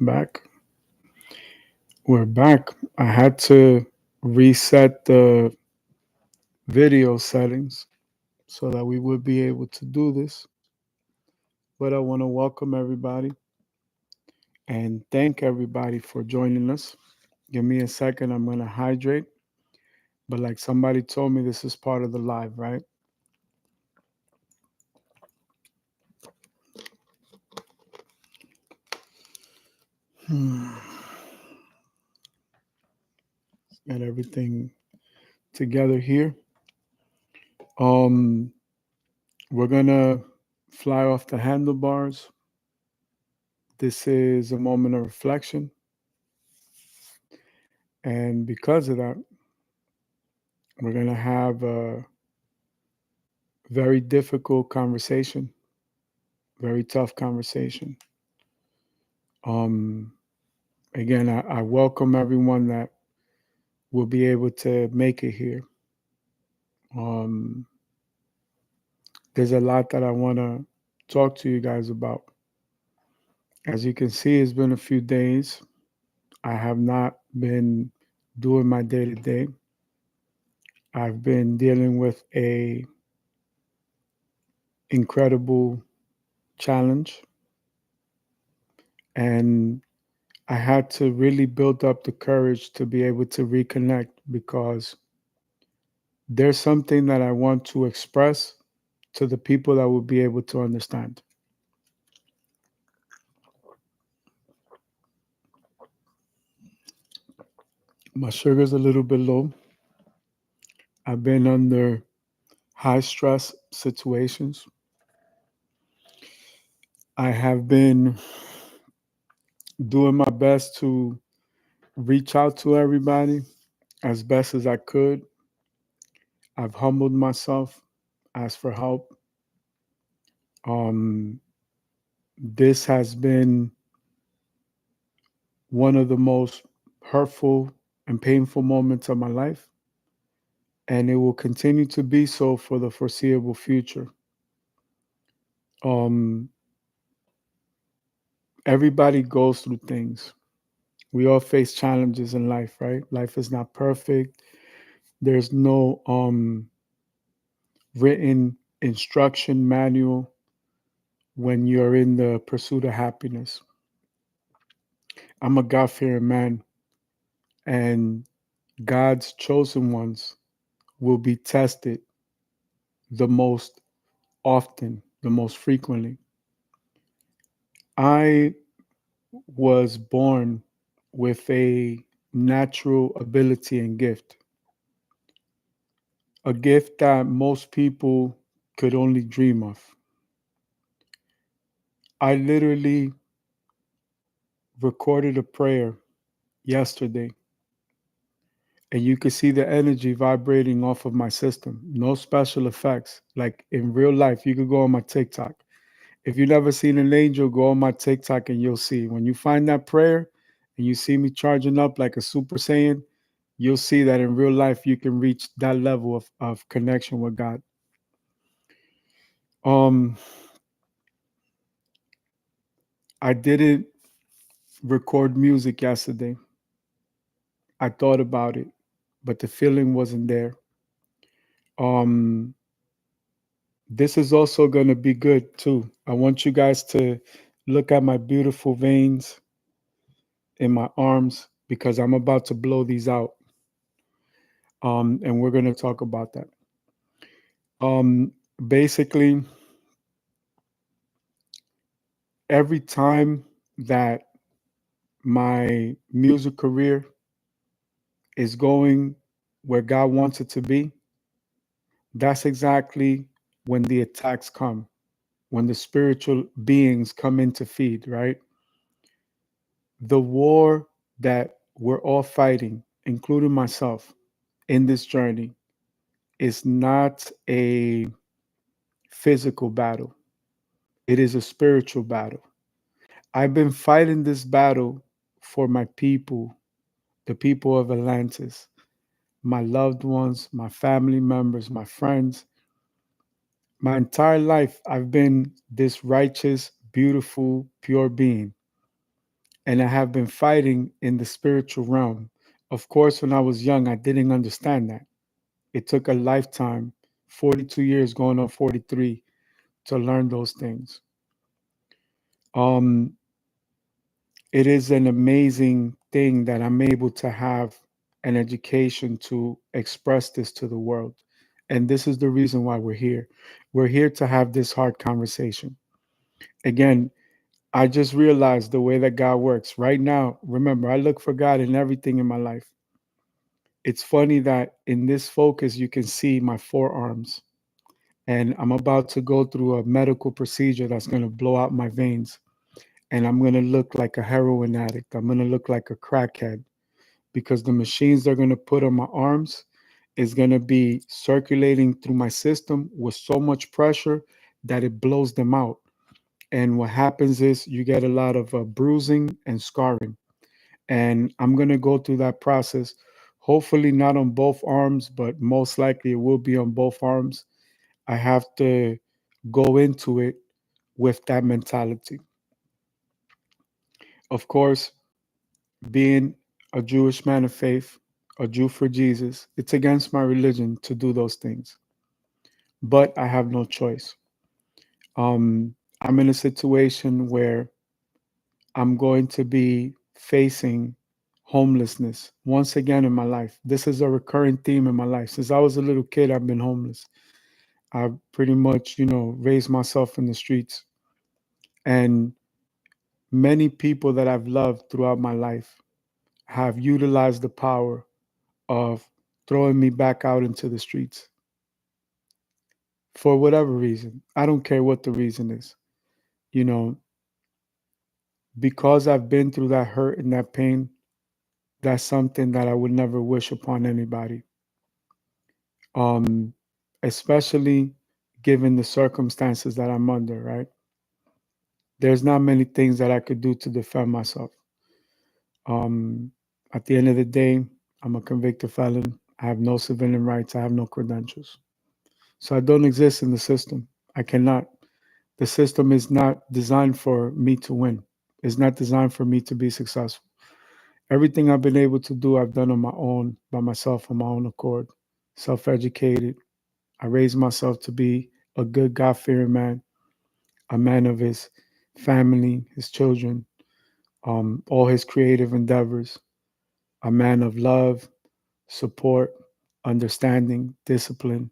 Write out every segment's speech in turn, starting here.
back. We're back. I had to reset the video settings so that we would be able to do this. But I want to welcome everybody and thank everybody for joining us. Give me a second. I'm going to hydrate. But like somebody told me, this is part of the live, right? Hmm. Got everything together here. Um, we're going to fly off the handlebars. This is a moment of reflection. And because of that, we're going to have a very difficult conversation, very tough conversation. Um, Again, I welcome everyone that will be able to make it here. Um, there's a lot that I want to talk to you guys about. As you can see, it's been a few days. I have not been doing my day to day. I've been dealing with a incredible challenge, and I had to really build up the courage to be able to reconnect because there's something that I want to express to the people that will be able to understand. My sugar's a little bit low. I've been under high stress situations. I have been doing my best to reach out to everybody as best as I could. I've humbled myself, asked for help. Um, this has been one of the most hurtful and painful moments of my life, and it will continue to be so for the foreseeable future. Um, Everybody goes through things. We all face challenges in life, right? Life is not perfect. There's no written instruction manual when you're in the pursuit of happiness. I'm a God fearing man, and God's chosen ones will be tested the most often, the most frequently. I was born with a natural ability and gift, a gift that most people could only dream of. I literally recorded a prayer yesterday, and you could see the energy vibrating off of my system. No special effects. Like in real life, you could go on my TikTok. If you've never seen an angel, go on my TikTok and you'll see. When you find that prayer and you see me charging up like a Super Saiyan, you'll see that in real life you can reach that level of connection with God. Um, I didn't record music yesterday. I thought about it, but the feeling wasn't there. Um, this is also going to be good too. I want you guys to look at my beautiful veins in my arms because I'm about to blow these out. And we're going to talk about that. Um, Basically, every time that my music career is going where God wants it to be, that's exactly when the attacks come, when the spiritual beings come in to feed, right? The war that we're all fighting, including myself, in this journey is not a physical battle, it is a spiritual battle. I've been fighting this battle for my people, the people of Atlantis, my loved ones, my family members, my friends. My entire life, I've been this righteous, beautiful, pure being. and I have been fighting in the spiritual realm. Of course, when I was young, I didn't understand that. It took a lifetime, 42 years going on 43, to learn those things. Um, it is an amazing thing that I'm able to have an education to express this to the world. And this is the reason why we're here. We're here to have this hard conversation. Again, I just realized the way that God works. Right now, remember, I look for God in everything in my life. It's funny that in this focus, you can see my forearms, and I'm about to go through a medical procedure that's going to blow out my veins. And I'm going to look like a heroin addict. I'm going to look like a crackhead because the machines they're going to put on my arms is going to be circulating through my system with so much pressure that it blows them out. And what happens is you get a lot of bruising and scarring. And I'm going to go through that process. Hopefully, not on both arms, but most likely it will be on both arms. I have to go into it with that mentality. Of course, being a Jewish man of faith, a Jew for Jesus, it's against my religion to do those things. But I have no choice. I'm in a situation where I'm going to be facing homelessness once again in my life. This is a recurring theme in my life. Since I was a little kid, I've been homeless. I've pretty much, raised myself in the streets. And many people that I've loved throughout my life have utilized the power of throwing me back out into the streets for whatever reason. I don't care what the reason is. You know, because I've been through that hurt and that pain, that's something that I would never wish upon anybody. Um, Especially given the circumstances that I'm under, right? There's not many things that I could do to defend myself. Um, at the end of the day, I'm a convicted felon. I have no civilian rights. I have no credentials. So I don't exist in the system. I cannot. The system is not designed for me to win. It's not designed for me to be successful. Everything I've been able to do, I've done on my own, by myself, on my own accord, self educated. I raised myself to be a good God fearing man, a man of his family, his children, all his creative endeavors, a man of love, support, understanding, discipline,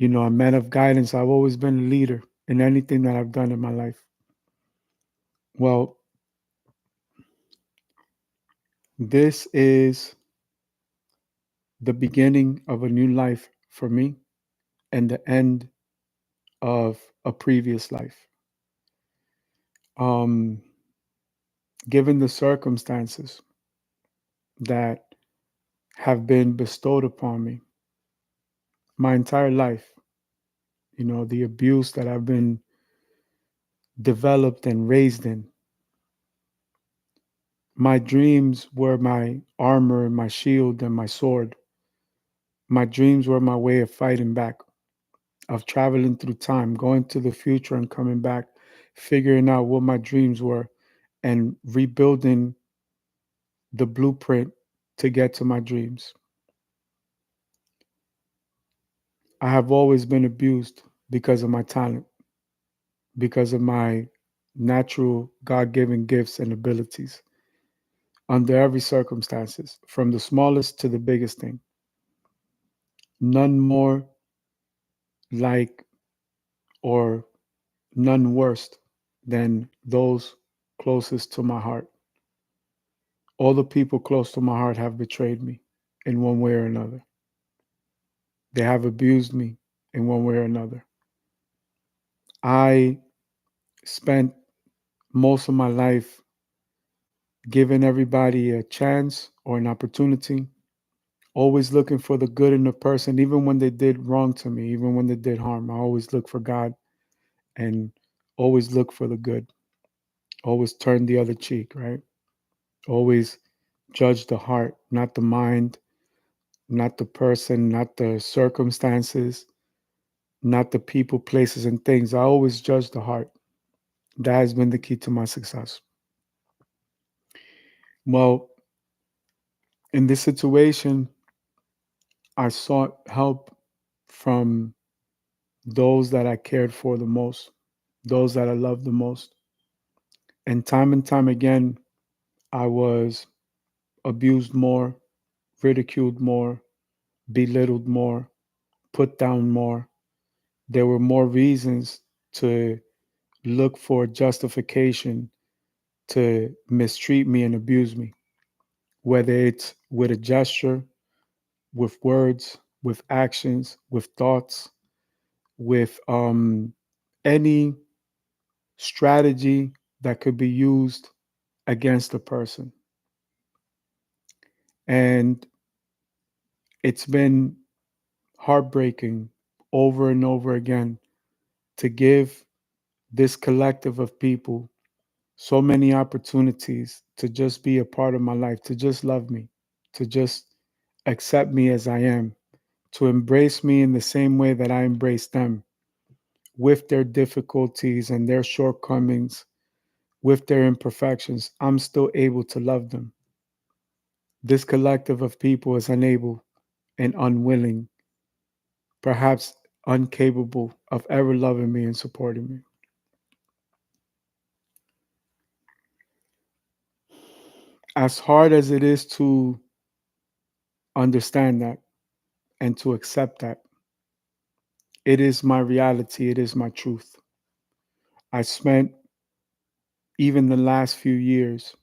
a man of guidance. I've always been a leader in anything that I've done in my life. Well, this is the beginning of a new life for me and the end of a previous life. Um, Given the circumstances that have been bestowed upon me my entire life, the abuse that I've been developed and raised in, my dreams were my armor and my shield and my sword. My dreams were my way of fighting back, of traveling through time, going to the future and coming back, figuring out what my dreams were and rebuilding the blueprint to get to my dreams. I have always been abused because of my talent, because of my natural God given gifts and abilities under every circumstances, from the smallest to the biggest thing. None more like or none worse than those closest to my heart. All the people close to my heart have betrayed me in one way or another. They have abused me in one way or another. I spent most of my life giving everybody a chance or an opportunity, always looking for the good in the person, even when they did wrong to me, even when they did harm. I always look for God and always look for the good, always turn the other cheek, right? Always judge the heart, not the mind, not the person, not the circumstances, not the people, places, and things. I always judge the heart. That has been the key to my success. Well, in this situation, I sought help from those that I cared for the most, those that I loved the most. And time again, I was abused more, ridiculed more, belittled more, put down more. There were more reasons to look for justification to mistreat me and abuse me, whether it's with a gesture, with words, with actions, with thoughts, with any strategy that could be used against a person. And it's been heartbreaking over and over again to give this collective of people so many opportunities to just be a part of my life, to just love me, to just accept me as I am, to embrace me in the same way that I embrace them, with their difficulties and their shortcomings, with their imperfections. I'm still able to love them. This collective of people is unable and unwilling, perhaps incapable of ever loving me and supporting me. As hard as it is to understand that and to accept that, it is my reality, it is my truth. I spent even the last few years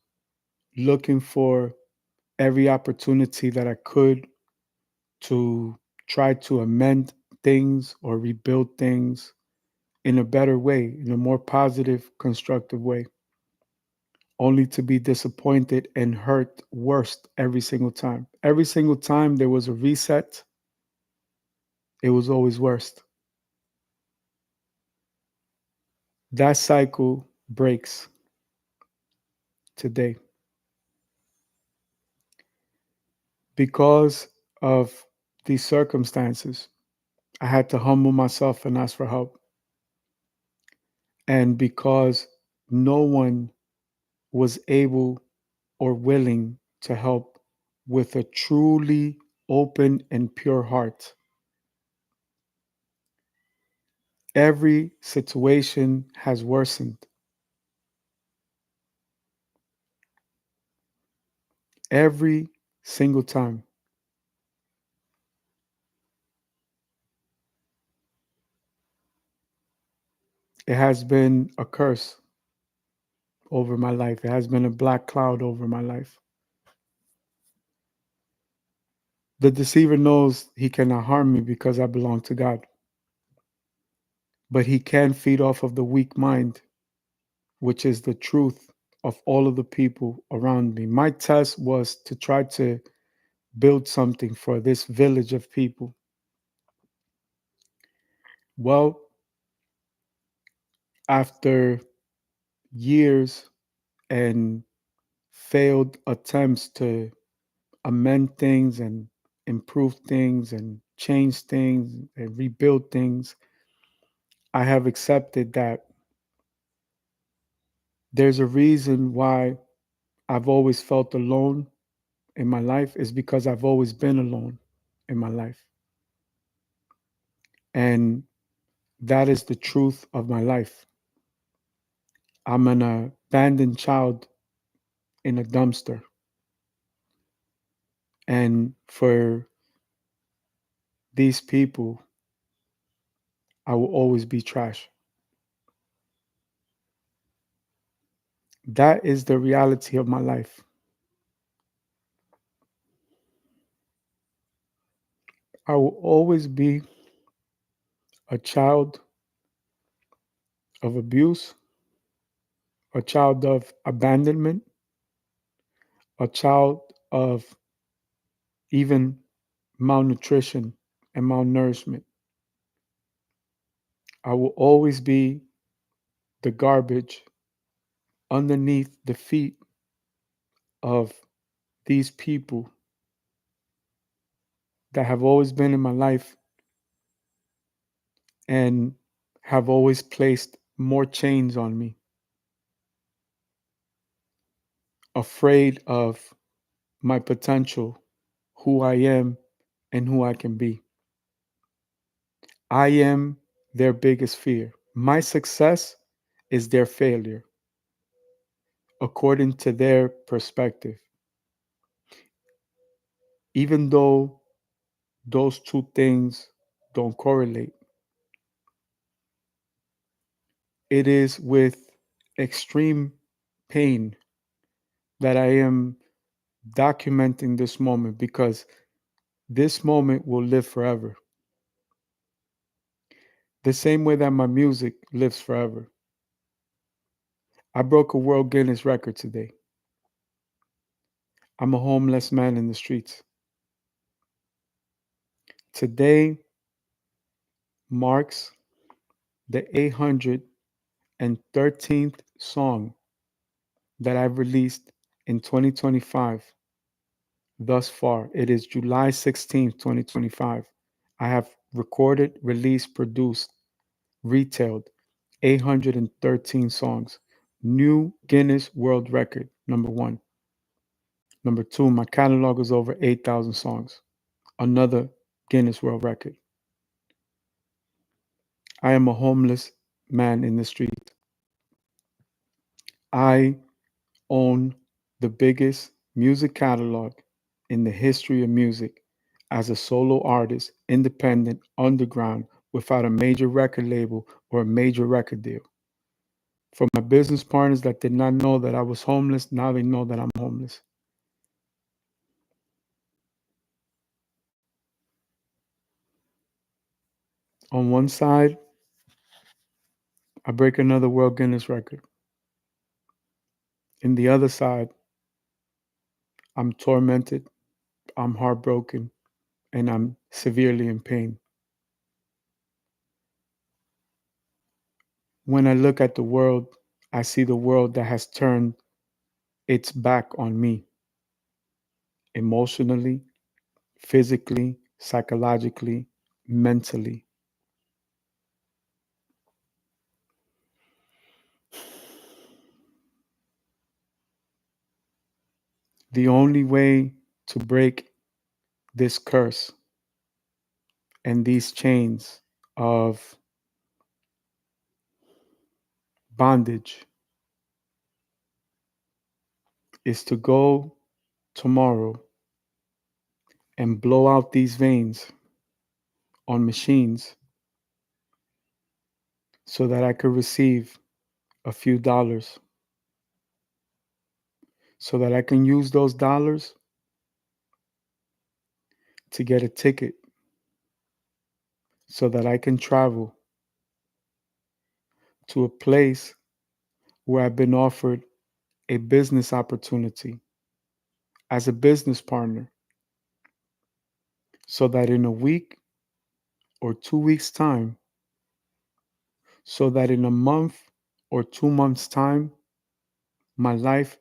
looking for every opportunity that I could to try to amend things or rebuild things in a better way, in a more positive, constructive way, only to be disappointed and hurt worst every single time. Every single time there was a reset, it was always worst. That cycle breaks today because of these circumstances. I had to humble myself and ask for help. And because no one was able or willing to help with a truly open and pure heart, every situation has worsened. Every single time. It has been a curse over my life. It has been a black cloud over my life. The deceiver knows he cannot harm me because I belong to God. But he can feed off of the weak mind, which is the truth of all of the people around me. My test was to try to build something for this village of people. Well, after years and failed attempts to amend things and improve things and change things and rebuild things, I have accepted that there's a reason why I've always felt alone in my life is because I've always been alone in my life. And that is the truth of my life. I'm an abandoned child in a dumpster. And for these people, I will always be trash. That is the reality of my life. I will always be a child of abuse, a child of abandonment, a child of even malnutrition and malnourishment. I will always be the garbage underneath the feet of these people that have always been in my life and have always placed more chains on me afraid of my potential, who I am, and who I can be. I am their biggest fear. My success is their failure, according to their perspective. Even though those two things don't correlate, it is with extreme pain that I am documenting this moment because this moment will live forever. The same way that my music lives forever. I broke a World Guinness record today. I'm a homeless man in the streets. Today marks the 813th song that I've released in 2025 thus far. It is July 16th, 2025. I have recorded, released, produced, retailed 813 songs. New Guinness World Record, number one. Number two, my catalog is over 8,000 songs. Another Guinness World Record. I am a homeless man in the street. I own the biggest music catalog in the history of music as a solo artist, independent, underground, without a major record label or a major record deal. For my business partners that did not know that I was homeless, now they know that I'm homeless. On one side, I break another World Guinness record. In the other side, I'm tormented, I'm heartbroken, and I'm severely in pain. When I look at the world, I see the world that has turned its back on me emotionally, physically, psychologically, mentally. The only way to break this curse and these chains of bondage is to go tomorrow and blow out these veins on machines so that I could receive a few dollars, so that I can use those dollars to get a ticket, so that I can travel to a place where I've been offered a business opportunity as a business partner, so that in a week or 2 weeks' time, so that in a month or 2 months' time, my life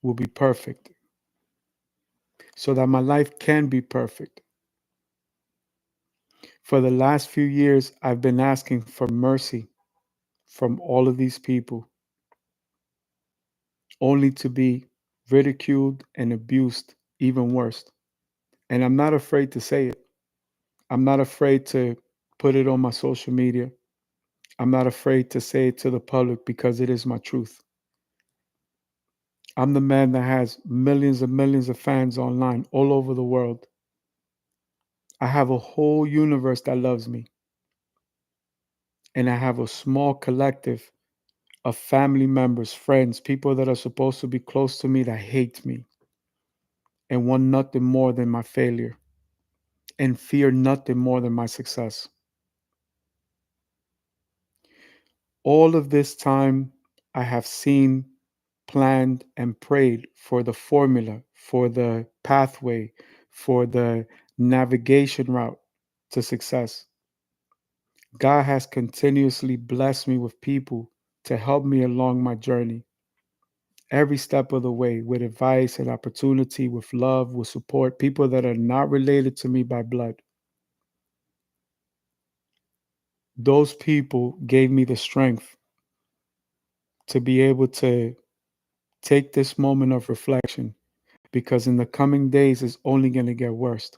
will be perfect, so that my life can be perfect. For the last few years, I've been asking for mercy from all of these people, only to be ridiculed and abused even worse. And I'm not afraid to say it. I'm not afraid to put it on my social media. I'm not afraid to say it to the public because it is my truth. I'm the man that has millions of fans online all over the world. I have a whole universe that loves me. And I have a small collective of family members, friends, people that are supposed to be close to me that hate me and want nothing more than my failure and fear nothing more than my success. All of this time, I have seen, planned, and prayed for the formula, for the pathway, for the navigation route to success. God has continuously blessed me with people to help me along my journey, every step of the way, with advice and opportunity, with love, with support, people that are not related to me by blood. Those people gave me the strength to be able to Take this moment of reflection because in the coming days, it's only going to get worse.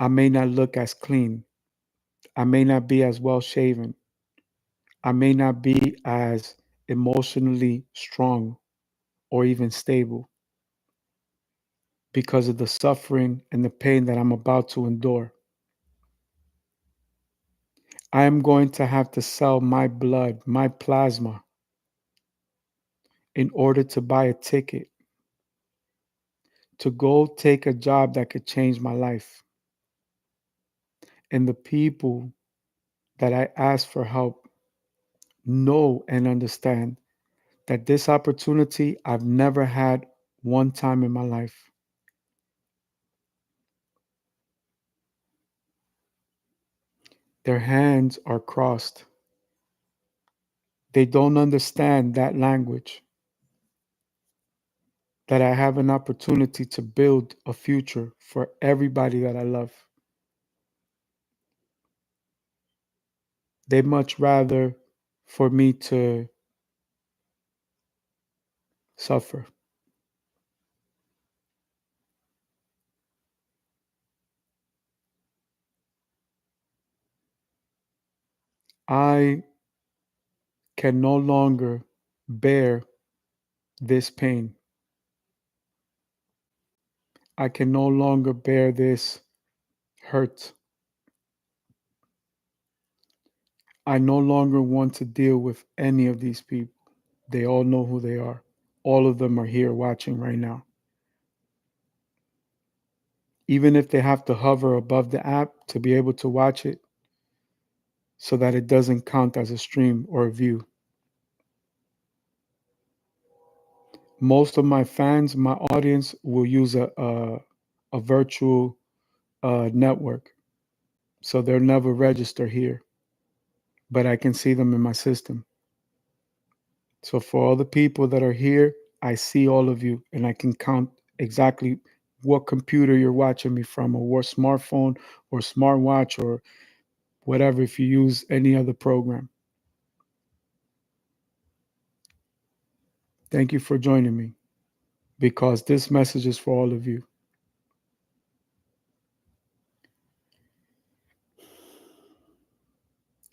I may not look as clean. I may not be as well shaven. I may not be as emotionally strong or even stable because of the suffering and the pain that I'm about to endure. I am going to have to sell my blood, my plasma, in order to buy a ticket to go take a job that could change my life. And the people that I ask for help know and understand that this opportunity I've never had one time in my life. Their hands are crossed. They don't understand that language, that I have an opportunity to build a future for everybody that I love. They much rather for me to suffer. I can no longer bear this pain. I can no longer bear this hurt. I no longer want to deal with any of these people. They all know who they are. All of them are here watching right now. Even if they have to hover above the app to be able to watch it so that it doesn't count as a stream or a view. Most of my fans, my audience will use a virtual network. So they'll never register here, but I can see them in my system. So for all the people that are here, I see all of you and I can count exactly what computer you're watching me from, or what smartphone or smartwatch or whatever, if you use any other program. Thank you for joining me because this message is for all of you.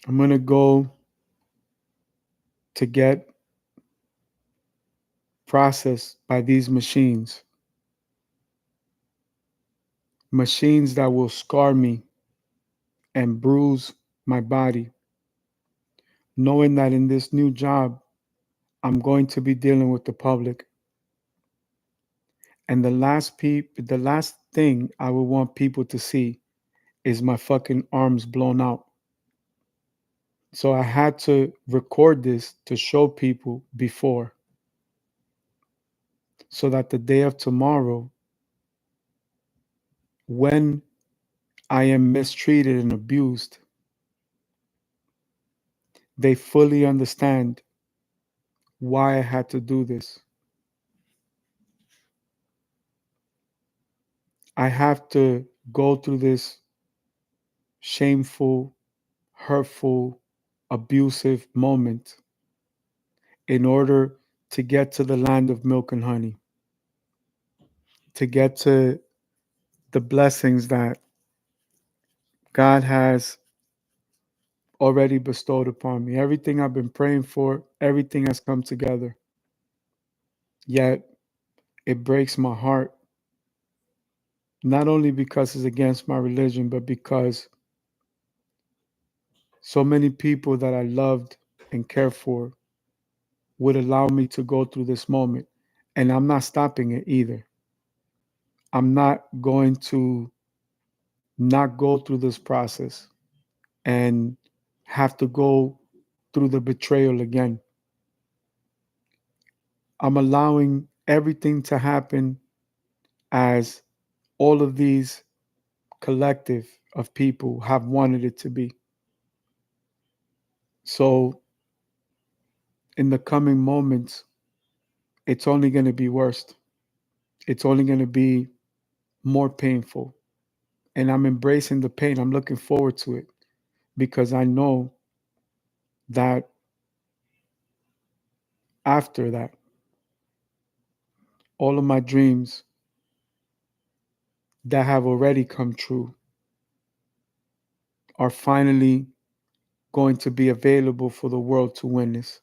I'm going to go to get processed by these machines that will scar me and bruise my body, knowing that in this new job, I'm going to be dealing with the public. And the last thing I would want people to see is my fucking arms blown out. So I had to record this to show people before so that the day of tomorrow, when I am mistreated and abused, they fully understand why I had to do this. I have to go through this shameful, hurtful, abusive moment in order to get to the land of milk and honey, to get to the blessings that God has already bestowed upon me. Everything I've been praying for, everything has come together. Yet it breaks my heart, not only because it's against my religion, but because so many people that I loved and cared for would allow me to go through this moment. And I'm not stopping it either. I'm not going to not go through this process and have to go through the betrayal again. I'm allowing everything to happen as all of these collective of people have wanted it to be. So in the coming moments, it's only going to be worse. It's only going to be more painful. And I'm embracing the pain. I'm looking forward to it because I know that after that, all of my dreams that have already come true are finally going to be available for the world to witness.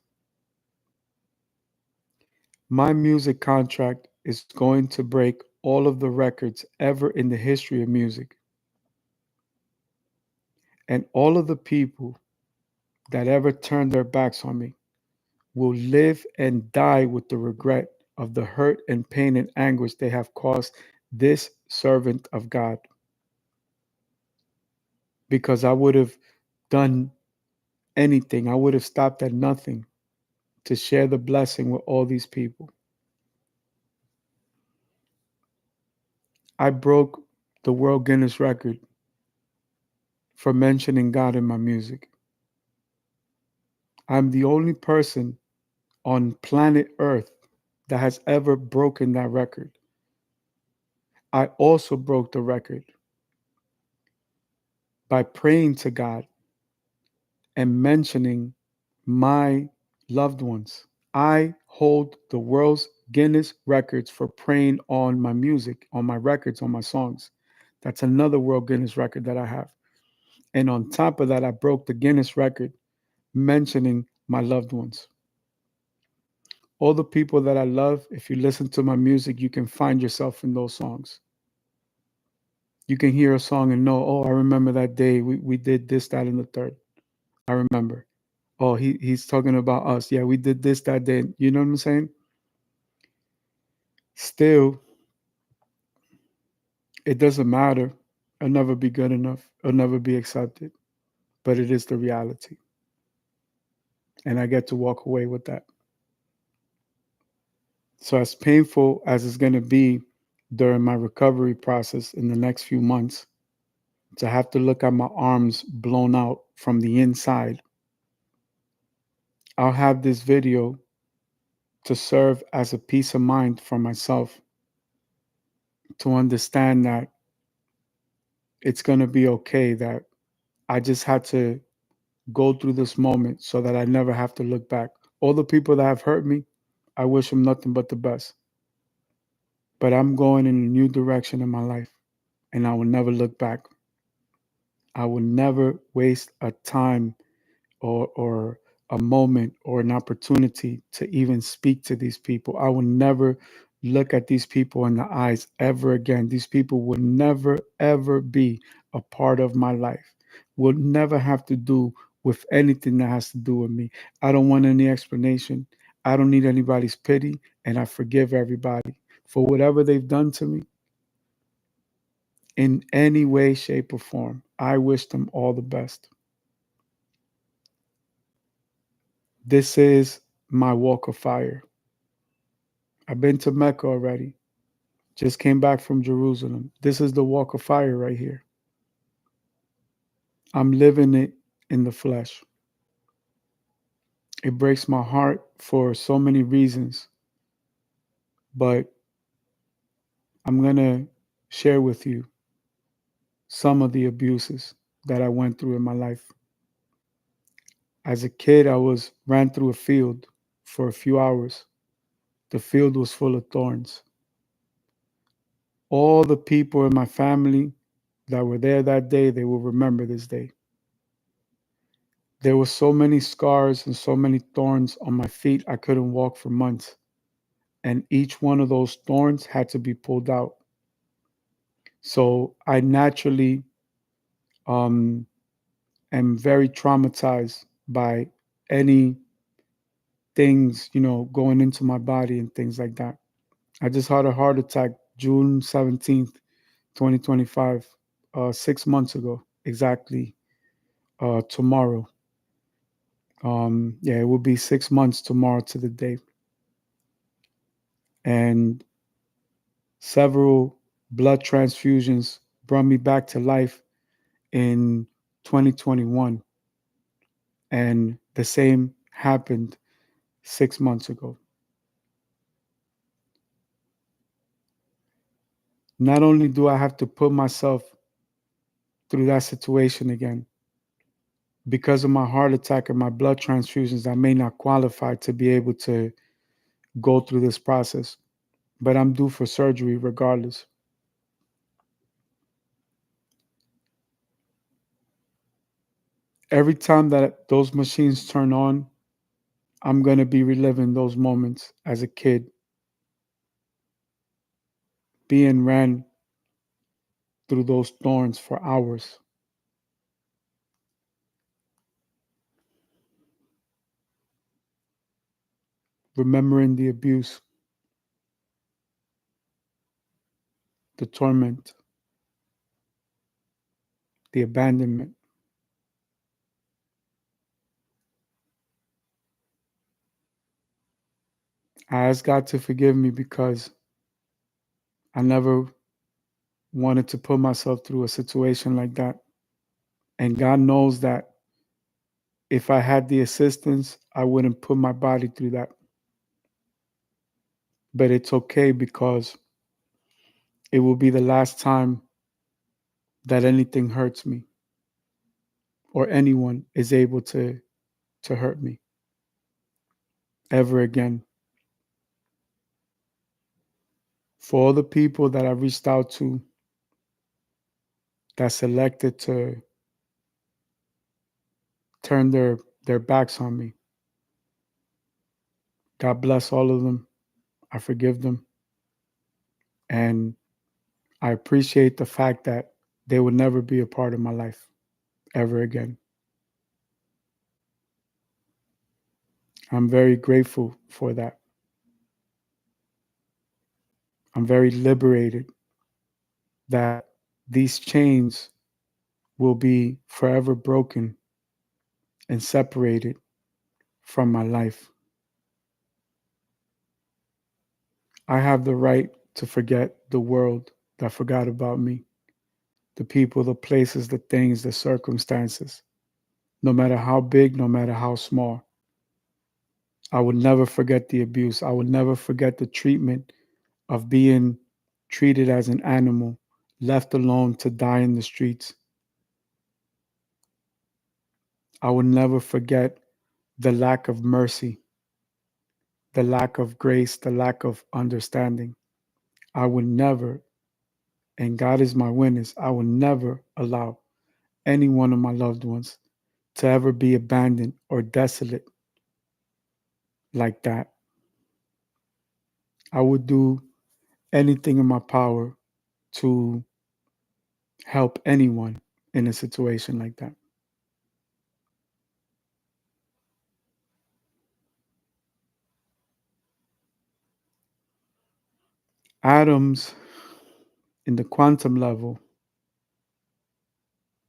My music contract is going to break all of the records ever in the history of music. And all of the people that ever turned their backs on me will live and die with the regret of the hurt and pain and anguish they have caused this servant of God. Because I would have done anything, I would have stopped at nothing to share the blessing with all these people. I broke the World Guinness record for mentioning God in my music. I'm the only person on planet Earth that has ever broken that record. I also broke the record by praying to God and mentioning my loved ones. I hold the world's Guinness records for praying on my music, on my records, on my songs. That's another World Guinness record that I have. And on top of that, I broke the Guinness record mentioning my loved ones. All the people that I love, if you listen to my music, you can find yourself in those songs. You can hear a song and know, oh, I remember that day we did this, that, and the third. I remember. Oh, he's talking about us. Yeah, we did this that day. You know what I'm saying? Still, it doesn't matter. It'll never be good enough. It'll never be accepted. But it is the reality. And I get to walk away with that. So as painful as it's going to be during my recovery process in the next few months, to have to look at my arms blown out from the inside, I'll have this video to serve as a peace of mind for myself, to understand that it's going to be okay, that I just had to go through this moment so that I never have to look back. All the people that have hurt me, I wish them nothing but the best. But I'm going in a new direction in my life, and I will never look back. I will never waste a time or a moment or an opportunity to even speak to these people. I will never look at these people in the eyes ever again. These people will never, ever be a part of my life, will never have to do with anything that has to do with me. I don't want any explanation. I don't need anybody's pity, and I forgive everybody for whatever they've done to me in any way, shape, or form. I wish them all the best. This is my walk of fire. I've been to Mecca already. Just came back from Jerusalem. This is the walk of fire right here. I'm living it in the flesh. It breaks my heart for so many reasons, but I'm going to share with you some of the abuses that I went through in my life. As a kid, I was ran through a field for a few hours. The field was full of thorns. All the people in my family that were there that day, they will remember this day. There were so many scars and so many thorns on my feet, I couldn't walk for months. And each one of those thorns had to be pulled out. So I naturally am very traumatized by any things, going into my body and things like that. I just had a heart attack June 17th, 2025, 6 months ago, exactly tomorrow. Yeah, it will be 6 months tomorrow to the day. And several blood transfusions brought me back to life in 2021. And the same happened 6 months ago. Not only do I have to put myself through that situation again, because of my heart attack and my blood transfusions, I may not qualify to be able to go through this process. but I'm due for surgery regardless. Every time that those machines turn on, I'm going to be reliving those moments as a kid, being ran through those thorns for hours, remembering the abuse, the torment, the abandonment. I ask God to forgive me because I never wanted to put myself through a situation like that. And God knows that if I had the assistance, I wouldn't put my body through that. But it's okay because it will be the last time that anything hurts me or anyone is able to hurt me ever again. For all the people that I reached out to that selected to turn their backs on me, God bless all of them. I forgive them. And I appreciate the fact that they will never be a part of my life ever again. I'm very grateful for that. I'm very liberated that these chains will be forever broken and separated from my life. I have the right to forget the world that forgot about me, the people, the places, the things, the circumstances, no matter how big, no matter how small. I will never forget the abuse. I will never forget the treatment of being treated as an animal, left alone to die in the streets. I will never forget the lack of mercy, the lack of grace, the lack of understanding. I will never, and God is my witness, I will never allow any one of my loved ones to ever be abandoned or desolate like that. I would do anything in my power to help anyone in a situation like that. Atoms in the quantum level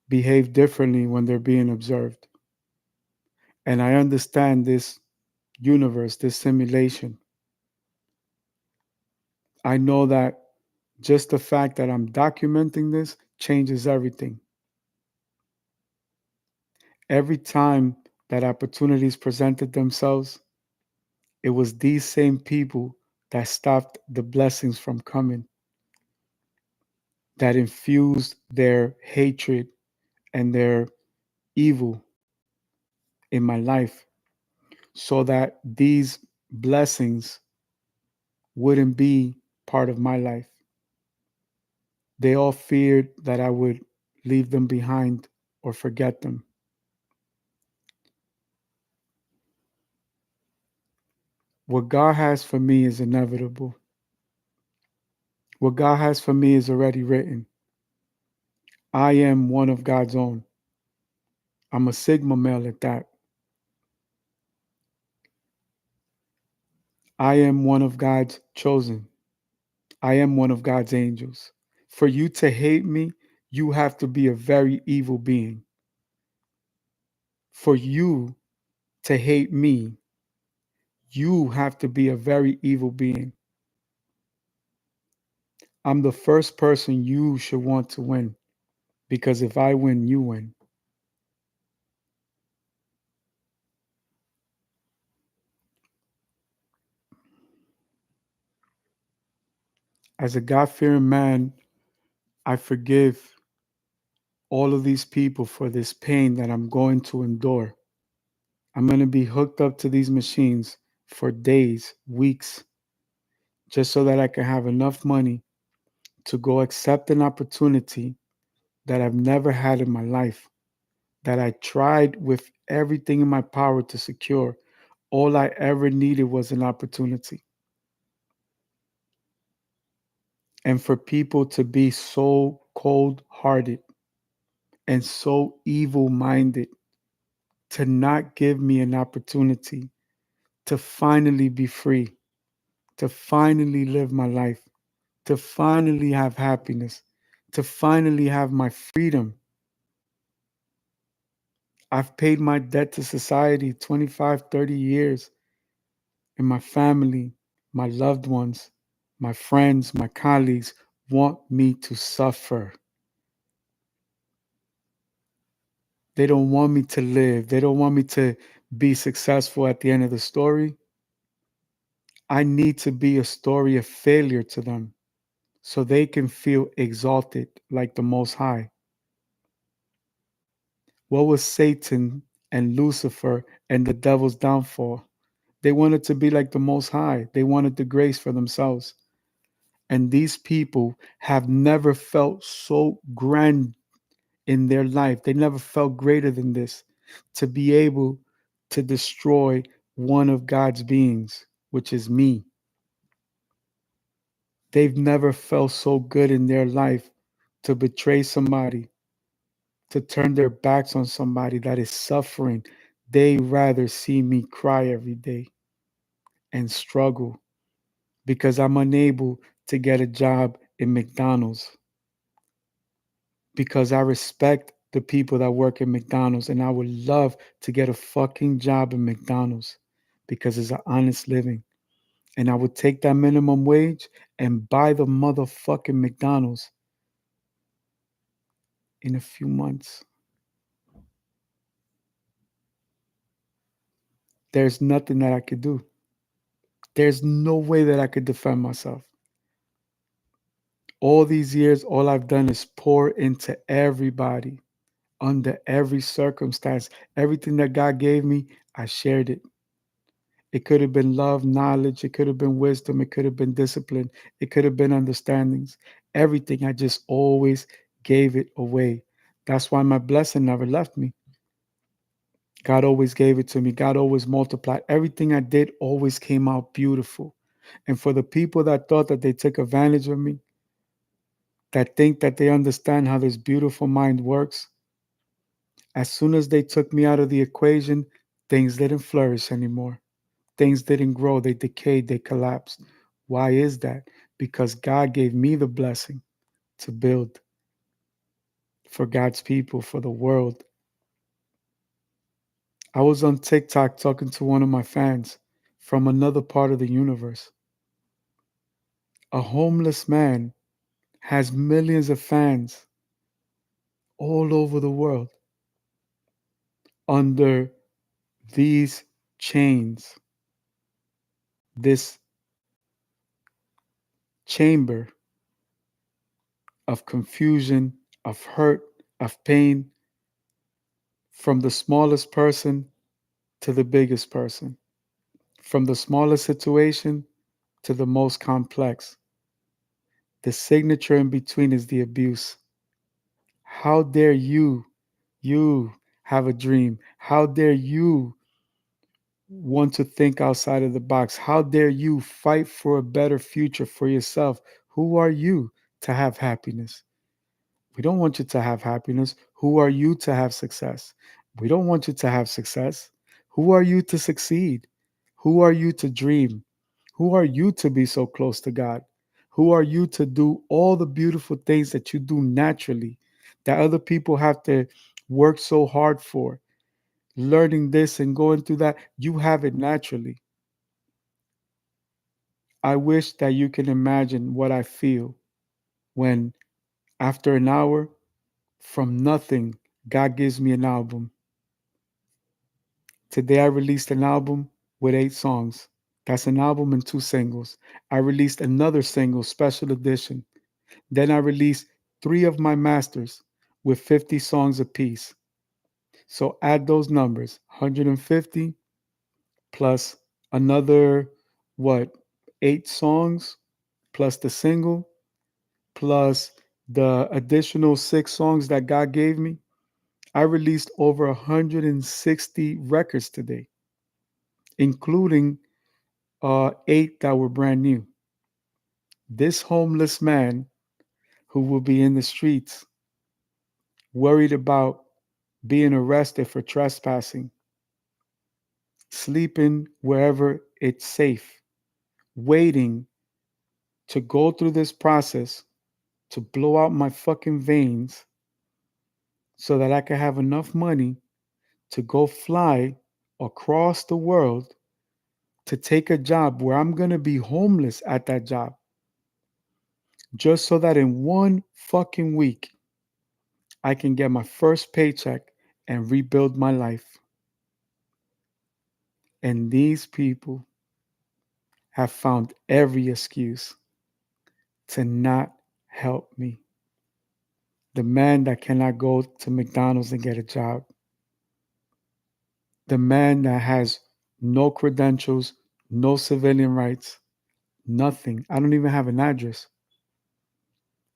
behave differently when they're being observed. And I understand this universe, this simulation. I know that just the fact that I'm documenting this changes everything. Every time that opportunities presented themselves, it was these same people that stopped the blessings from coming, that infused their hatred and their evil in my life so that these blessings wouldn't be part of my life. They all feared that I would leave them behind or forget them. What God has for me is inevitable. What God has for me is already written. I am one of God's own. I'm a Sigma male at that. I am one of God's chosen. I am one of God's angels. For you to hate me, you have to be a very evil being. For you to hate me, you have to be a very evil being. I'm the first person you should want to win because if I win, you win. As a God fearing man, I forgive all of these people for this pain that I'm going to endure. I'm going to be hooked up to these machines for days, weeks, just so that I can have enough money to go accept an opportunity that I've never had in my life, that I tried with everything in my power to secure. All I ever needed was an opportunity. And for people to be so cold hearted and so evil minded, to not give me an opportunity to finally be free, to finally live my life, to finally have happiness, to finally have my freedom. I've paid my debt to society 25, 30 years, and my family, my loved ones, my friends, my colleagues want me to suffer. They don't want me to live. They don't want me to be successful at the end of the story. I need to be a story of failure to them so they can feel exalted like the Most High. What was Satan and Lucifer and the devil's downfall? They wanted to be like the Most High. They wanted the grace for themselves. And these people have never felt so grand in their life. They never felt greater than this, to be able to destroy one of God's beings, which is me. They've never felt so good in their life to betray somebody, to turn their backs on somebody that is suffering. They rather see me cry every day and struggle because I'm unable to get a job in McDonald's, because I respect the people that work in McDonald's and I would love to get a fucking job in McDonald's because it's an honest living. And I would take that minimum wage and buy the motherfucking McDonald's in a few months. There's nothing that I could do. There's no way that I could defend myself. All these years, all I've done is pour into everybody under every circumstance. Everything that God gave me, I shared it. It could have been love, knowledge. It could have been wisdom. It could have been discipline. It could have been understandings. Everything, I just always gave it away. That's why my blessing never left me. God always gave it to me. God always multiplied. Everything I did always came out beautiful. And for the people that thought that they took advantage of me, that think that they understand how this beautiful mind works, as soon as they took me out of the equation, things didn't flourish anymore. Things didn't grow. They decayed. They collapsed. Why is that? Because God gave me the blessing to build for God's people, for the world. I was on TikTok talking to one of my fans from another part of the universe. A homeless man has millions of fans all over the world under these chains, this chamber of confusion, of hurt, of pain, from the smallest person to the biggest person, from the smallest situation to the most complex. The signature in between is the abuse. How dare you have a dream? How dare you want to think outside of the box? How dare you fight for a better future for yourself? Who are you to have happiness? We don't want you to have happiness. Who are you to have success? We don't want you to have success. Who are you to succeed? Who are you to dream? Who are you to be so close to God? Who are you to do all the beautiful things that you do naturally, that other people have to work so hard for? Learning this and going through that, you have it naturally. I wish that you can imagine what I feel when, after an hour, from nothing, God gives me an album. Today I released an album with 8 songs. That's an album and 2 singles. I released another single, special edition. Then I released 3 of my masters with 50 songs apiece. So add those numbers, 150 plus another, what, 8 songs? plus the single, plus the additional 6 songs that God gave me, I released over 160 records today, including 8 that were brand new. This homeless man who will be in the streets, worried about being arrested for trespassing, sleeping wherever it's safe, waiting to go through this process to blow out my fucking veins so that I can have enough money to go fly across the world to take a job where I'm going to be homeless at that job, just so that in one fucking week I can get my first paycheck and rebuild my life. And these people have found every excuse to not help me. The man that cannot go to McDonald's and get a job. The man that has no credentials, no civilian rights, nothing. I don't even have an address.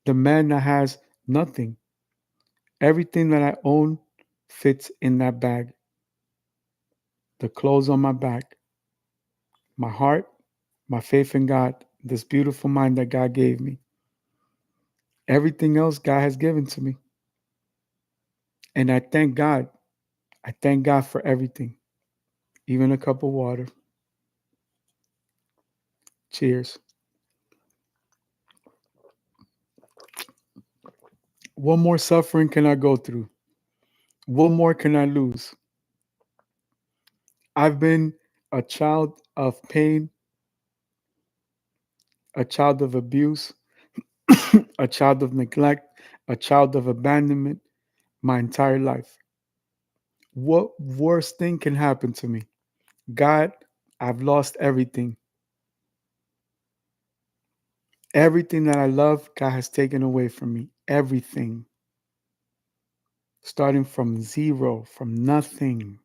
The man that has nothing. Everything that I own fits in that bag. The clothes on my back, my heart, my faith in God, this beautiful mind that God gave me. Everything else God has given to me. And I thank God. I thank God for everything, even a cup of water. Cheers. What more suffering can I go through? What more can I lose? I've been a child of pain, a child of abuse, a child of neglect, a child of abandonment my entire life. What worst thing can happen to me? God, I've lost everything. Everything that I love, God has taken away from me. Everything. Starting from zero, from nothing.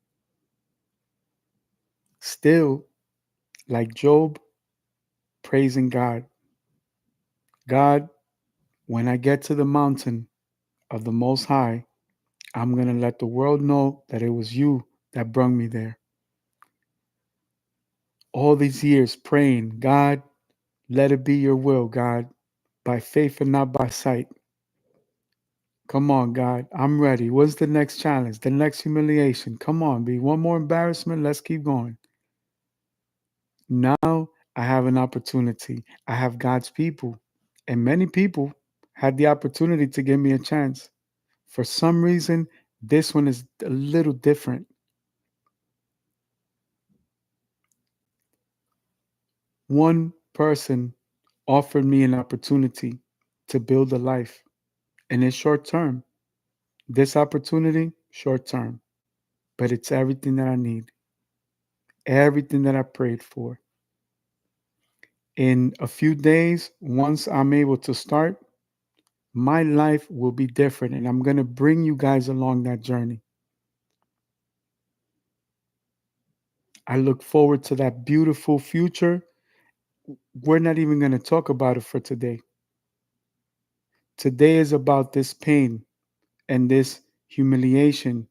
Still, like Job, praising God. God, when I get to the mountain of the Most High, I'm going to let the world know that it was you that brought me there. All these years praying, God, let it be your will, God, by faith and not by sight. Come on, God, I'm ready. What's the next challenge? The next humiliation? Come on, be one more embarrassment. Let's keep going. Now I have an opportunity. I have God's people. And many people had the opportunity to give me a chance. For some reason, this one is a little different. One person offered me an opportunity to build a life, and it's short term. This opportunity, short term, but it's everything that I need, everything that I prayed for. In a few days, once I'm able to start, my life will be different, and I'm going to bring you guys along that journey. I look forward to that beautiful future. We're not even going to talk about it for today. Today is about this pain and this humiliation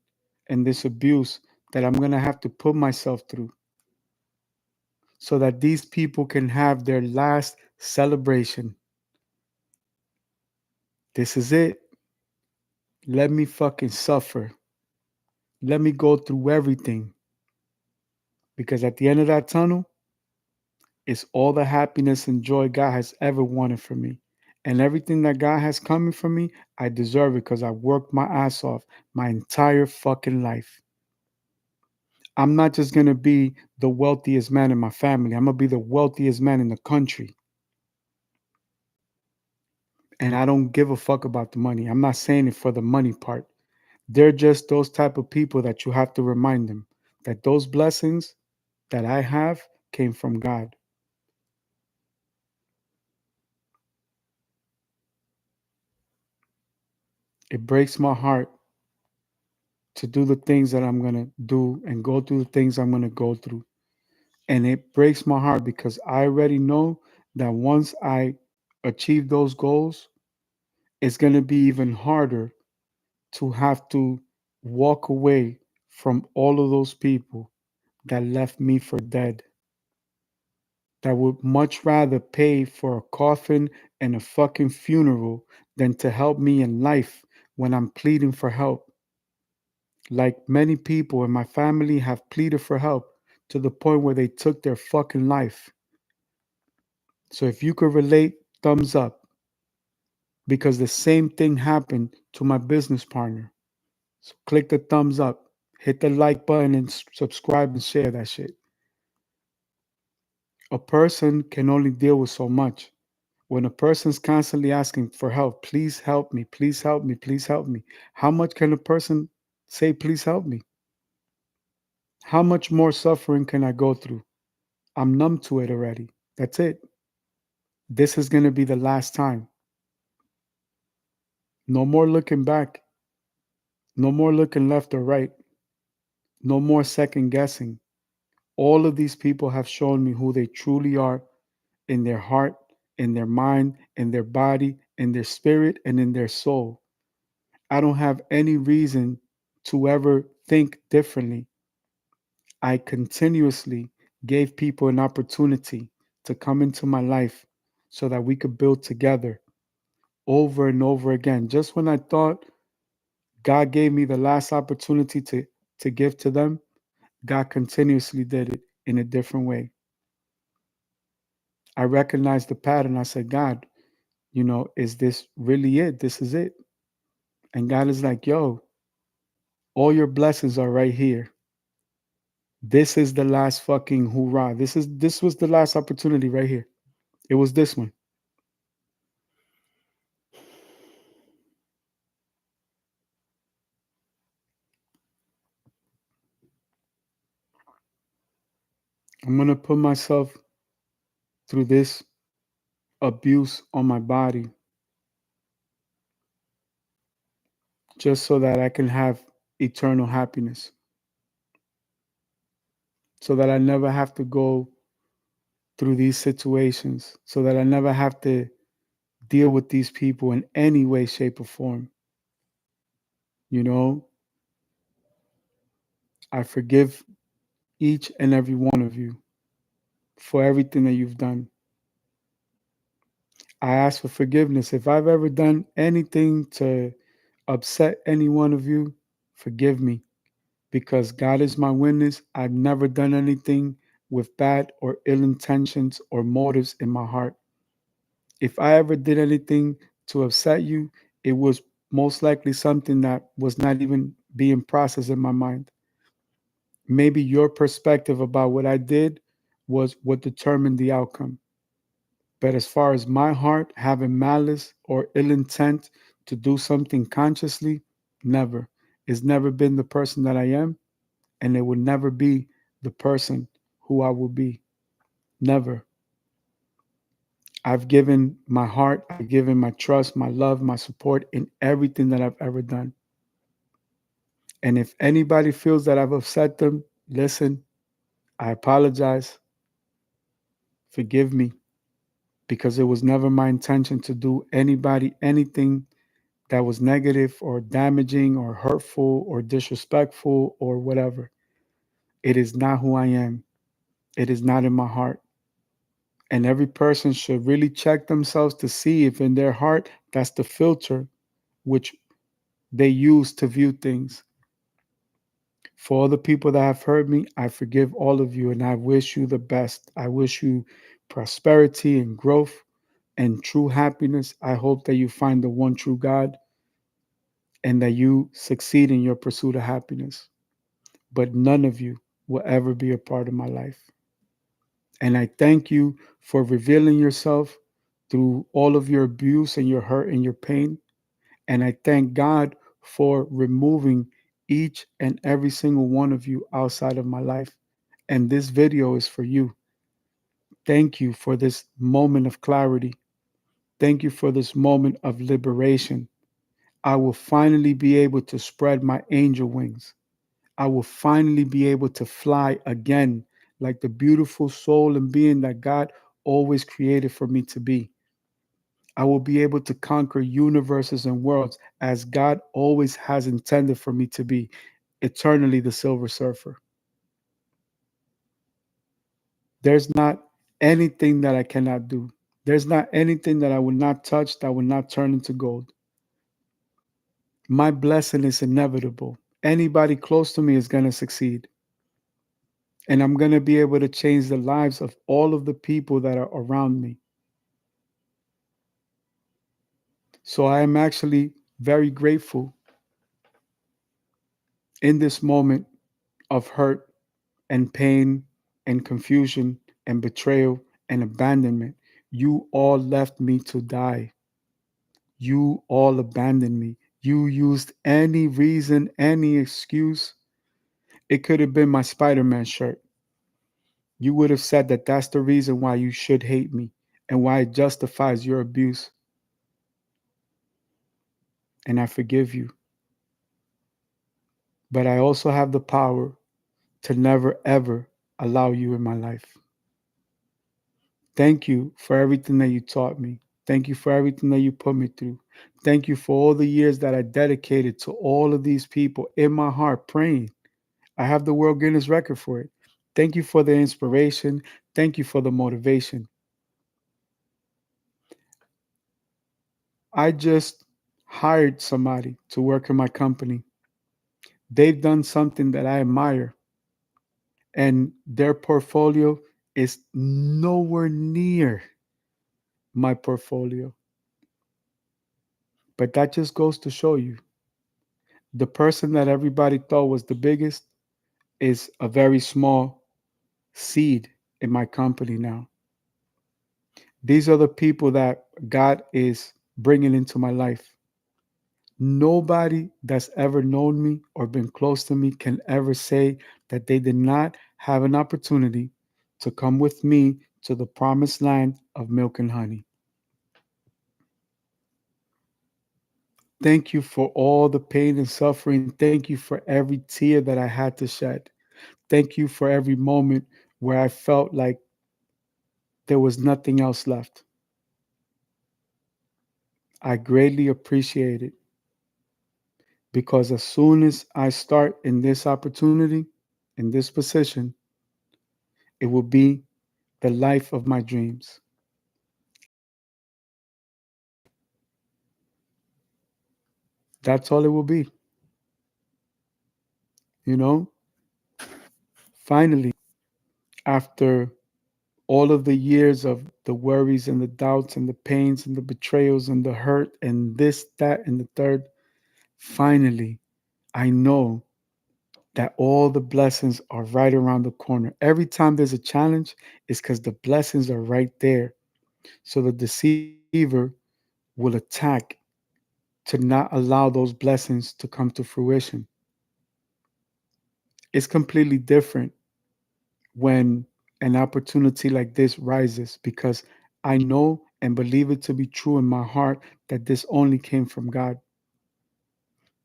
and this abuse that I'm going to have to put myself through so that these people can have their last celebration. This is it. Let me fucking suffer. Let me go through everything. Because at the end of that tunnel, it's all the happiness and joy God has ever wanted for me. And everything that God has coming for me, I deserve it because I worked my ass off my entire fucking life. I'm not just going to be the wealthiest man in my family. I'm going to be the wealthiest man in the country. And I don't give a fuck about the money. I'm not saying it for the money part. They're just those type of people that you have to remind them that those blessings that I have came from God. It breaks my heart to do the things that I'm going to do and go through the things I'm going to go through. And it breaks my heart because I already know that once I achieve those goals, it's going to be even harder to have to walk away from all of those people that left me for dead, that would much rather pay for a coffin and a fucking funeral than to help me in life when I'm pleading for help. Like many people in my family have pleaded for help to the point where they took their fucking life. So if you could relate, thumbs up, because the same thing happened to my business partner. So click the thumbs up, hit the like button, and subscribe and share that shit. A person can only deal with so much. When a person's constantly asking for help, please help me, please help me, please help me, how much can a person say, please help me? How much more suffering can I go through? I'm numb to it already. That's it. This is going to be the last time. No more looking back. No more looking left or right. No more second guessing. All of these people have shown me who they truly are in their heart, in their mind, in their body, in their spirit, and in their soul. I don't have any reason to ever think differently. I continuously gave people an opportunity to come into my life so that we could build together over and over again. Just when I thought God gave me the last opportunity to give to them, God continuously did it in a different way. I recognized the pattern. I said, God, is this really it? This is it. And God is like, yo, all your blessings are right here. This is the last fucking hoorah. This was the last opportunity right here. It was this one. I'm gonna put myself through this abuse on my body just so that I can have eternal happiness. So that I never have to go through these situations. So that I never have to deal with these people in any way, shape, or form. You know, I forgive each and every one of you for everything that you've done. I ask for forgiveness. If I've ever done anything to upset any one of you, forgive me, because God is my witness. I've never done anything with bad or ill intentions or motives in my heart. If I ever did anything to upset you, it was most likely something that was not even being processed in my mind. Maybe your perspective about what I did was what determined the outcome. But as far as my heart having malice or ill intent to do something consciously, never. It's never been the person that I am, and it will never be the person who I will be. Never. I've given my heart, I've given my trust, my love, my support in everything that I've ever done. And if anybody feels that I've upset them, listen, I apologize. Forgive me, because it was never my intention to do anybody anything that was negative or damaging or hurtful or disrespectful or whatever. It is not who I am. It is not in my heart. And every person should really check themselves to see if in their heart that's the filter which they use to view things. For all the people that have hurt me, I forgive all of you and I wish you the best. I wish you prosperity and growth and true happiness. I hope that you find the one true God and that you succeed in your pursuit of happiness. But none of you will ever be a part of my life. And I thank you for revealing yourself through all of your abuse and your hurt and your pain. And I thank God for removing each and every single one of you outside of my life. And this video is for you. Thank you for this moment of clarity. Thank you for this moment of liberation. I will finally be able to spread my angel wings. I will finally be able to fly again like the beautiful soul and being that God always created for me to be. I will be able to conquer universes and worlds as God always has intended for me to be, eternally the Silver Surfer. There's not anything that I cannot do. There's not anything that I will not touch that will not turn into gold. My blessing is inevitable. Anybody close to me is going to succeed. And I'm going to be able to change the lives of all of the people that are around me. So I am actually very grateful in this moment of hurt and pain and confusion and betrayal and abandonment. You all left me to die. You all abandoned me. You used any reason, any excuse. It could have been my Spider Man shirt. You would have said that that's the reason why you should hate me and why it justifies your abuse. And I forgive you. But I also have the power to never, ever allow you in my life. Thank you for everything that you taught me. Thank you for everything that you put me through. Thank you for all the years that I dedicated to all of these people in my heart praying. I have the World Guinness record for it. Thank you for the inspiration. Thank you for the motivation. I just hired somebody to work in my company. They've done something that I admire, and their portfolio is nowhere near my portfolio. But that just goes to show you the person that everybody thought was the biggest is a very small seed in my company now. These are the people that God is bringing into my life. Nobody that's ever known me or been close to me can ever say that they did not have an opportunity to come with me to the promised land of milk and honey. Thank you for all the pain and suffering. Thank you for every tear that I had to shed. Thank you for every moment where I felt like there was nothing else left. I greatly appreciate it because as soon as I start in this opportunity, in this position, it will be the life of my dreams. That's all it will be. You know, finally, after all of the years of the worries and the doubts and the pains and the betrayals and the hurt and this, that, and the third, finally, I know that all the blessings are right around the corner. Every time there's a challenge, it's because the blessings are right there. So the deceiver will attack to not allow those blessings to come to fruition. It's completely different when an opportunity like this rises because I know and believe it to be true in my heart that this only came from God.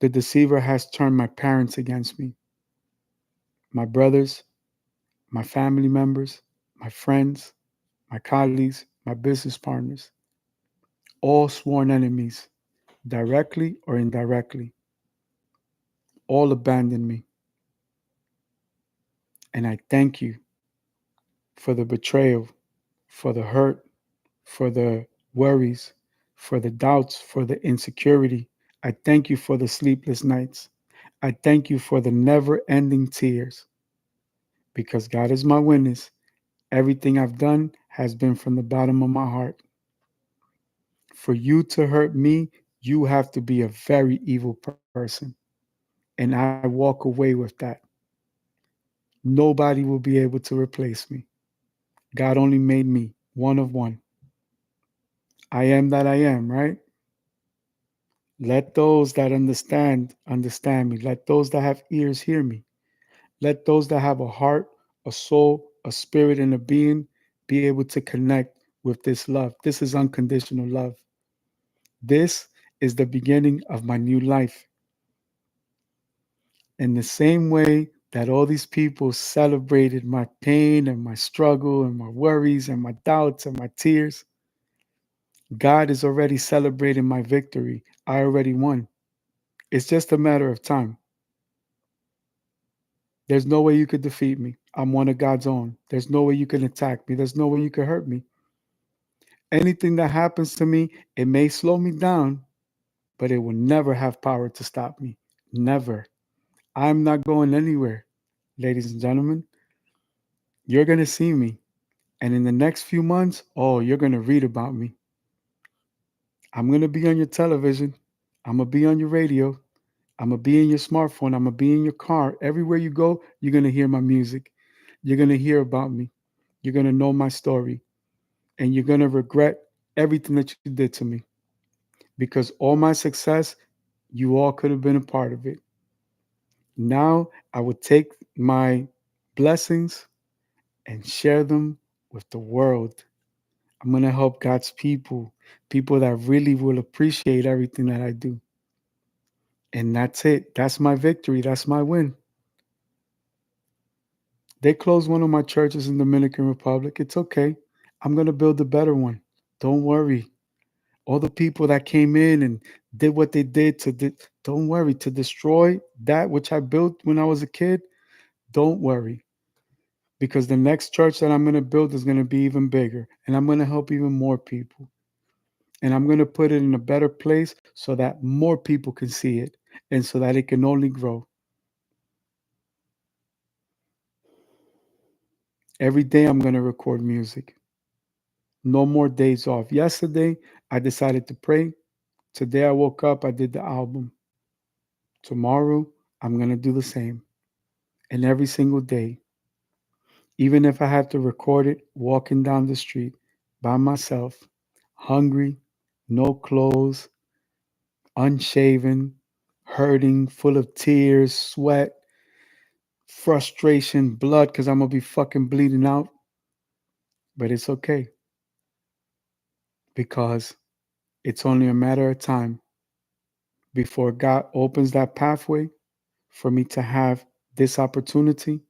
The deceiver has turned my parents against me, my brothers, my family members, my friends, my colleagues, my business partners, all sworn enemies, directly or indirectly, all abandoned me. And I thank you for the betrayal, for the hurt, for the worries, for the doubts, for the insecurity. I thank you for the sleepless nights. I thank you for the never ending tears because God is my witness. Everything I've done has been from the bottom of my heart. For you to hurt me, you have to be a very evil person. And I walk away with that. Nobody will be able to replace me. God only made me one of one. I am that I am, right? Let those that understand me. Let those that have ears hear me. Let those that have a heart, a soul, a spirit, and a being be able to connect with this love. This is unconditional love. This is the beginning of my new life. In the same way that all these people celebrated my pain and my struggle and my worries and my doubts and my tears, God is already celebrating my victory. I already won. It's just a matter of time. There's no way you could defeat me. I'm one of God's own. There's no way you can attack me. There's no way you can hurt me. Anything that happens to me, it may slow me down, but it will never have power to stop me. Never. I'm not going anywhere. Ladies and gentlemen, you're going to see me. And in the next few months, oh, you're going to read about me. I'm going to be on your television. I'm going to be on your radio. I'm going to be in your smartphone. I'm going to be in your car. Everywhere you go, you're going to hear my music. You're going to hear about me. You're going to know my story. And you're going to regret everything that you did to me. Because all my success, you all could have been a part of it. Now I would take my blessings and share them with the world. I'm going to help God's people, people that really will appreciate everything that I do. And that's it. That's my victory. That's my win. They closed one of my churches in Dominican Republic. It's okay. I'm going to build a better one. Don't worry. All the people that came in and did what they did don't worry, to destroy that which I built when I was a kid, don't worry. Because the next church that I'm going to build is going to be even bigger and I'm going to help even more people. And I'm going to put it in a better place so that more people can see it and so that it can only grow. Every day I'm going to record music. No more days off. Yesterday, I decided to pray. Today, I woke up, I did the album. Tomorrow, I'm going to do the same. And every single day, even if I have to record it walking down the street by myself, hungry, no clothes, unshaven, hurting, full of tears, sweat, frustration, blood, because I'm going to be fucking bleeding out. But it's okay because it's only a matter of time before God opens that pathway for me to have this opportunity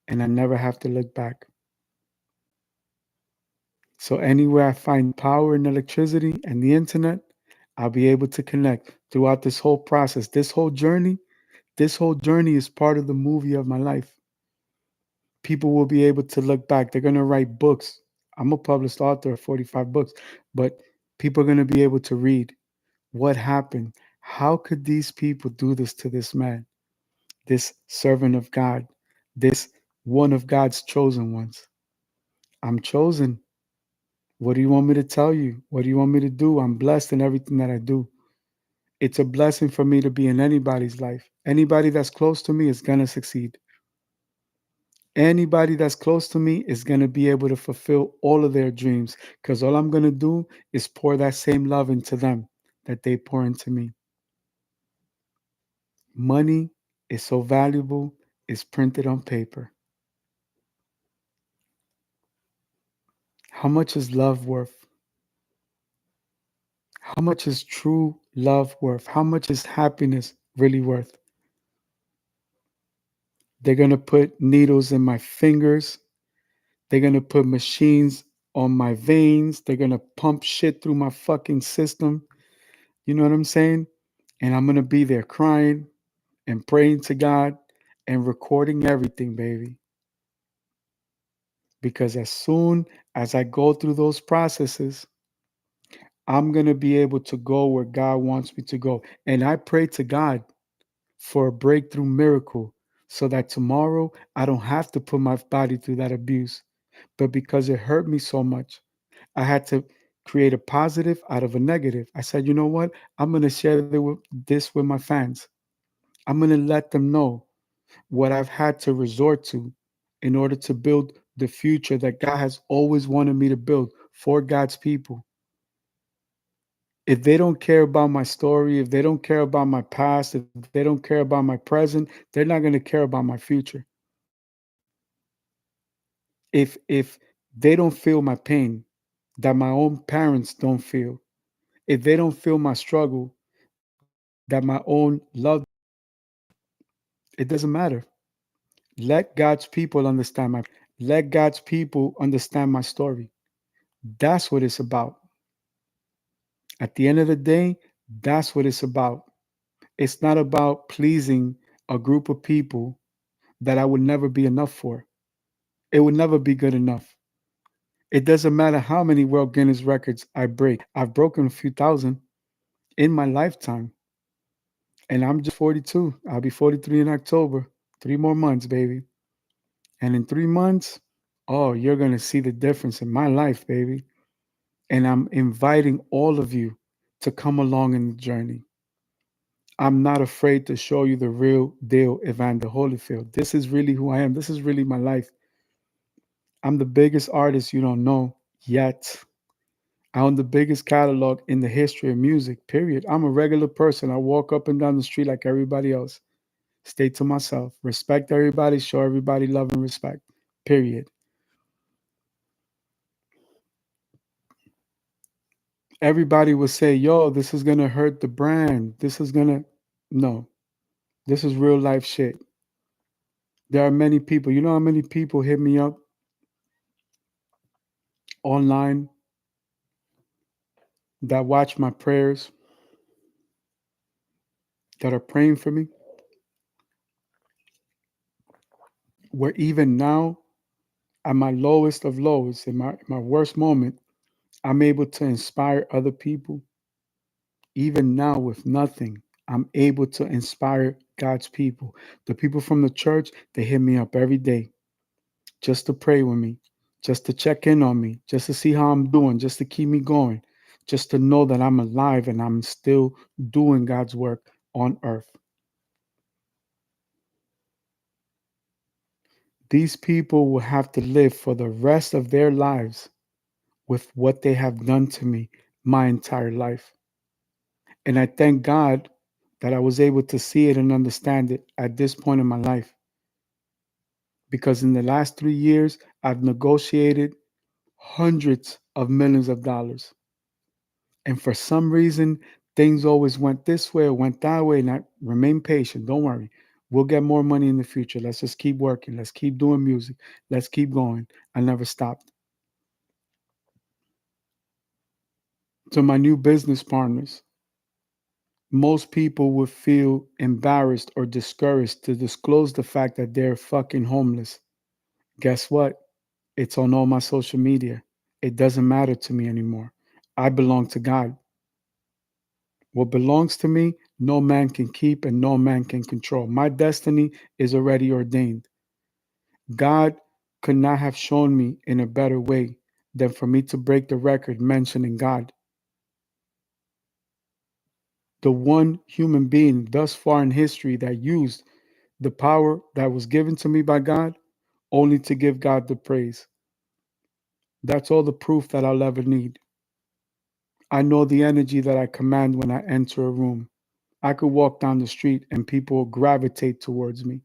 and I never have to look back. So, anywhere I find power and electricity and the internet, I'll be able to connect throughout this whole process. This whole journey, is part of the movie of my life. People will be able to look back. They're going to write books. I'm a published author of 45 books, but people are going to be able to read what happened. How could these people do this to this man, this servant of God, this one of God's chosen ones? I'm chosen. What do you want me to tell you? What do you want me to do? I'm blessed in everything that I do. It's a blessing for me to be in anybody's life. Anybody that's close to me is going to succeed. Anybody that's close to me is going to be able to fulfill all of their dreams because all I'm going to do is pour that same love into them that they pour into me. Money is so valuable, it's printed on paper. How much is love worth? How much is true love worth? How much is happiness really worth? They're going to put needles in my fingers. They're going to put machines on my veins. They're going to pump shit through my fucking system. You know what I'm saying? And I'm going to be there crying and praying to God and recording everything, baby. Because as soon as I go through those processes, I'm going to be able to go where God wants me to go. And I pray to God for a breakthrough miracle so that tomorrow I don't have to put my body through that abuse. But because it hurt me so much, I had to create a positive out of a negative. I said, you know what? I'm going to share this with my fans. I'm going to let them know what I've had to resort to in order to build the future that God has always wanted me to build for God's people. If they don't care about my story, if they don't care about my past, if they don't care about my present, they're not going to care about my future. If they don't feel my pain that my own parents don't feel, if they don't feel my struggle that my own loved, it doesn't matter. Let God's people understand my let God's people understand my story. That's what it's about. At the end of the day, that's what it's about. It's not about pleasing a group of people that I would never be enough for. It would never be good enough. It doesn't matter how many World Guinness records I break. I've broken a few thousand in my lifetime, and I'm just 42. I'll be 43 in October. 3 more months, baby. And in 3 months, oh, you're going to see the difference in my life, baby. And I'm inviting all of you to come along in the journey. I'm not afraid to show you the real deal, Evander Holyfield. This is really who I am. This is really my life. I'm the biggest artist you don't know yet. I own the biggest catalog in the history of music, period. I'm a regular person. I walk up and down the street like everybody else. Stay to myself. Respect everybody. Show everybody love and respect, period. Everybody will say, yo, this is going to hurt the brand. This is going to. No, this is real life shit. There are many people. You know how many people hit me up online that watch my prayers, that are praying for me, where even now, at my lowest of lows, in my worst moment, I'm able to inspire other people. Even now, with nothing, I'm able to inspire God's people. The people from the church, they hit me up every day just to pray with me, just to check in on me, just to see how I'm doing, just to keep me going, just to know that I'm alive and I'm still doing God's work on earth. These people will have to live for the rest of their lives with what they have done to me my entire life. And I thank God that I was able to see it and understand it at this point in my life. Because in the last 3 years, I've negotiated hundreds of millions of dollars. And for some reason, things always went this way or went that way. And I remain patient. Don't worry. We'll get more money in the future. Let's just keep working. Let's keep doing music. Let's keep going. I never stopped. To my new business partners, most people would feel embarrassed or discouraged to disclose the fact that they're fucking homeless. Guess what? It's on all my social media. It doesn't matter to me anymore. I belong to God. What belongs to me, no man can keep and no man can control. My destiny is already ordained. God could not have shown me in a better way than for me to break the record mentioning God. The one human being thus far in history that used the power that was given to me by God only to give God the praise. That's all the proof that I'll ever need. I know the energy that I command when I enter a room. I could walk down the street and people will gravitate towards me.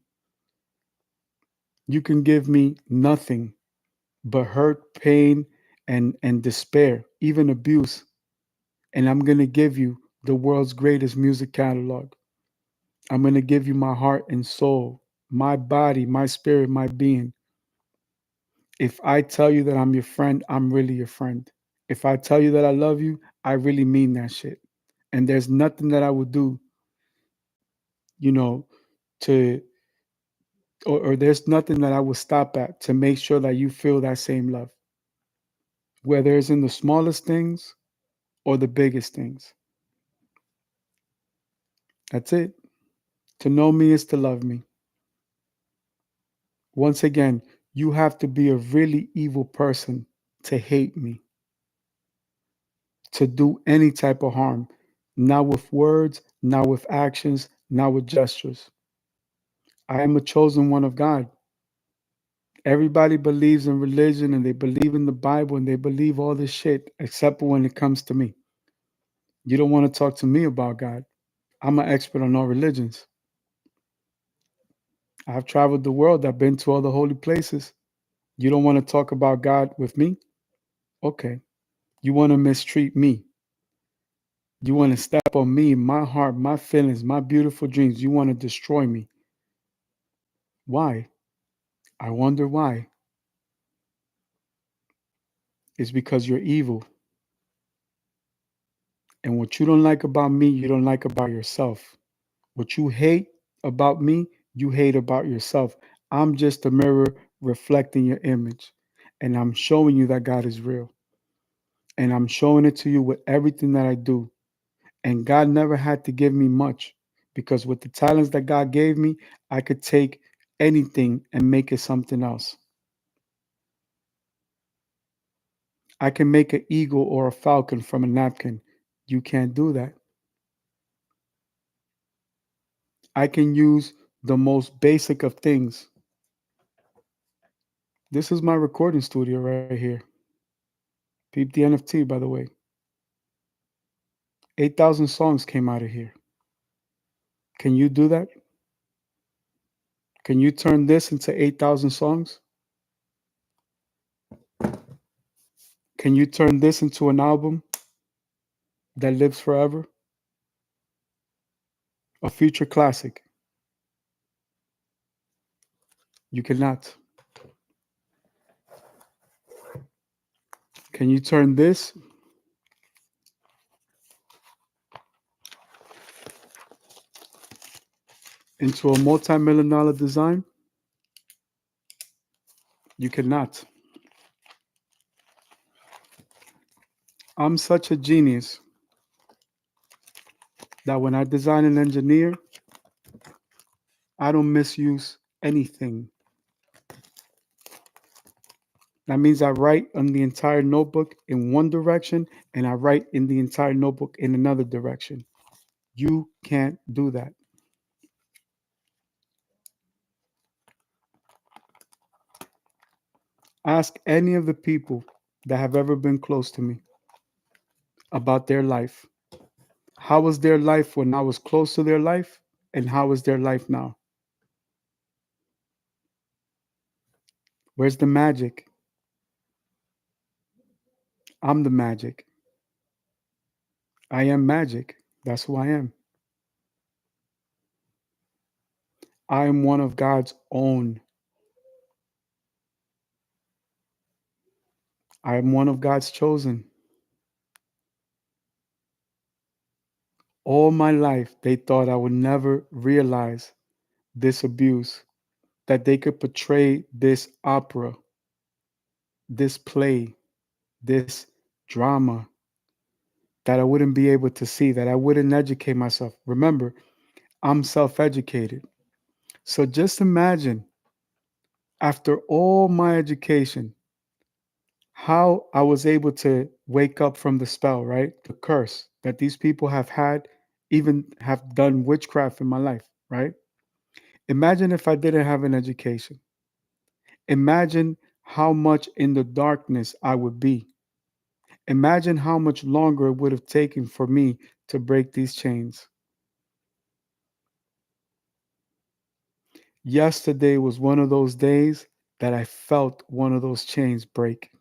You can give me nothing but hurt, pain, and despair, even abuse. And I'm going to give you the world's greatest music catalog. I'm going to give you my heart and soul, my body, my spirit, my being. If I tell you that I'm your friend, I'm really your friend. If I tell you that I love you, I really mean that shit. And there's nothing that I would do, you know, to, or there's nothing that I would stop at to make sure that you feel that same love, whether it's in the smallest things or the biggest things. That's it. To know me is to love me. Once again, you have to be a really evil person to hate me, to do any type of harm, not with words, not with actions, not with gestures. I am a chosen one of God. Everybody believes in religion and they believe in the Bible and they believe all this shit, except when it comes to me. You don't want to talk to me about God. I'm an expert on all religions. I've traveled the world. I've been to all the holy places. You don't want to talk about God with me? Okay. You want to mistreat me. You want to step on me, my heart, my feelings, my beautiful dreams. You want to destroy me. Why? I wonder why. It's because you're evil. And what you don't like about me, you don't like about yourself. What you hate about me, you hate about yourself. I'm just a mirror reflecting your image. And I'm showing you that God is real. And I'm showing it to you with everything that I do. And God never had to give me much because with the talents that God gave me, I could take anything and make it something else. I can make an eagle or a falcon from a napkin. You can't do that. I can use the most basic of things. This is my recording studio right here. Peep the NFT, by the way. 8,000 songs came out of here. Can you do that? Can you turn this into 8,000 songs? Can you turn this into an album that lives forever? A future classic? You cannot. Can you turn this into a multi-million dollar design? You cannot. I'm such a genius that when I design and engineer, I don't misuse anything. That means I write on the entire notebook in one direction and I write in the entire notebook in another direction. You can't do that. Ask any of the people that have ever been close to me about their life. How was their life when I was close to their life? And how is their life now? Where's the magic? I'm the magic. I am magic. That's who I am. I am one of God's own. I am one of God's chosen. All my life, they thought I would never realize this abuse, that they could portray this opera, this play, this drama, that I wouldn't be able to see, that I wouldn't educate myself. Remember, I'm self educated. So just imagine after all my education, how I was able to wake up from the spell, right? The curse that these people have had, even have done witchcraft in my life, right? Imagine if I didn't have an education. Imagine how much in the darkness I would be. Imagine how much longer it would have taken for me to break these chains. Yesterday was one of those days that I felt one of those chains break.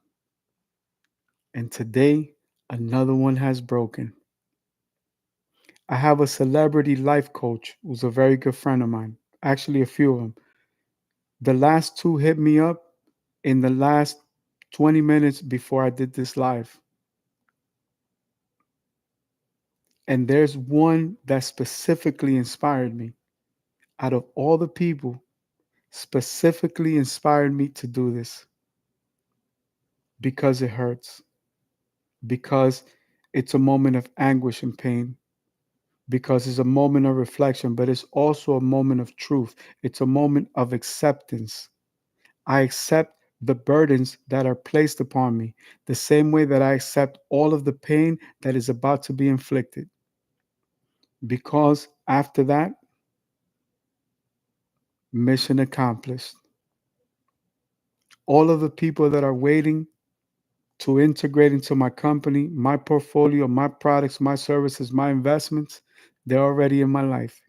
And today, another one has broken. I have a celebrity life coach who's a very good friend of mine. Actually, a few of them. The last two hit me up in the last 20 minutes before I did this live. And there's one that specifically inspired me. Out of all the people, specifically inspired me to do this because it hurts, because it's a moment of anguish and pain, because it's a moment of reflection, but it's also a moment of truth. It's a moment of acceptance. I accept the burdens that are placed upon me, the same way that I accept all of the pain that is about to be inflicted. Because after that, mission accomplished. All of the people that are waiting to integrate into my company, my portfolio, my products, my services, my investments, they're already in my life.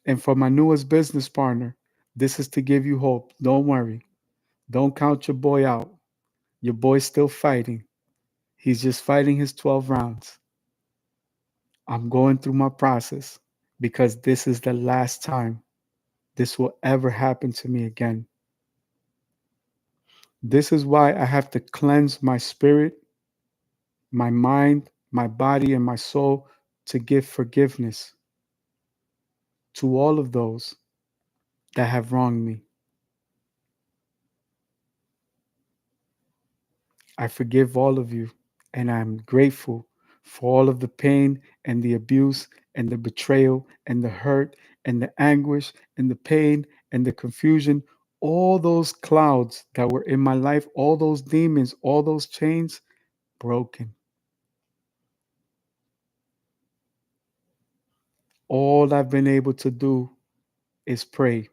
And for my newest business partner, this is to give you hope. Don't worry. Don't count your boy out. Your boy's still fighting. He's just fighting his 12 rounds. I'm going through my process because this is the last time this will ever happen to me again. This is why I have to cleanse my spirit my mind, my body, and my soul to give forgiveness to all of those that have wronged me. I forgive all of you, and I'm grateful for all of the pain and the abuse and the betrayal and the hurt and the anguish and the pain and the confusion, all those clouds that were in my life, all those demons, all those chains broken. All I've been able to do is pray.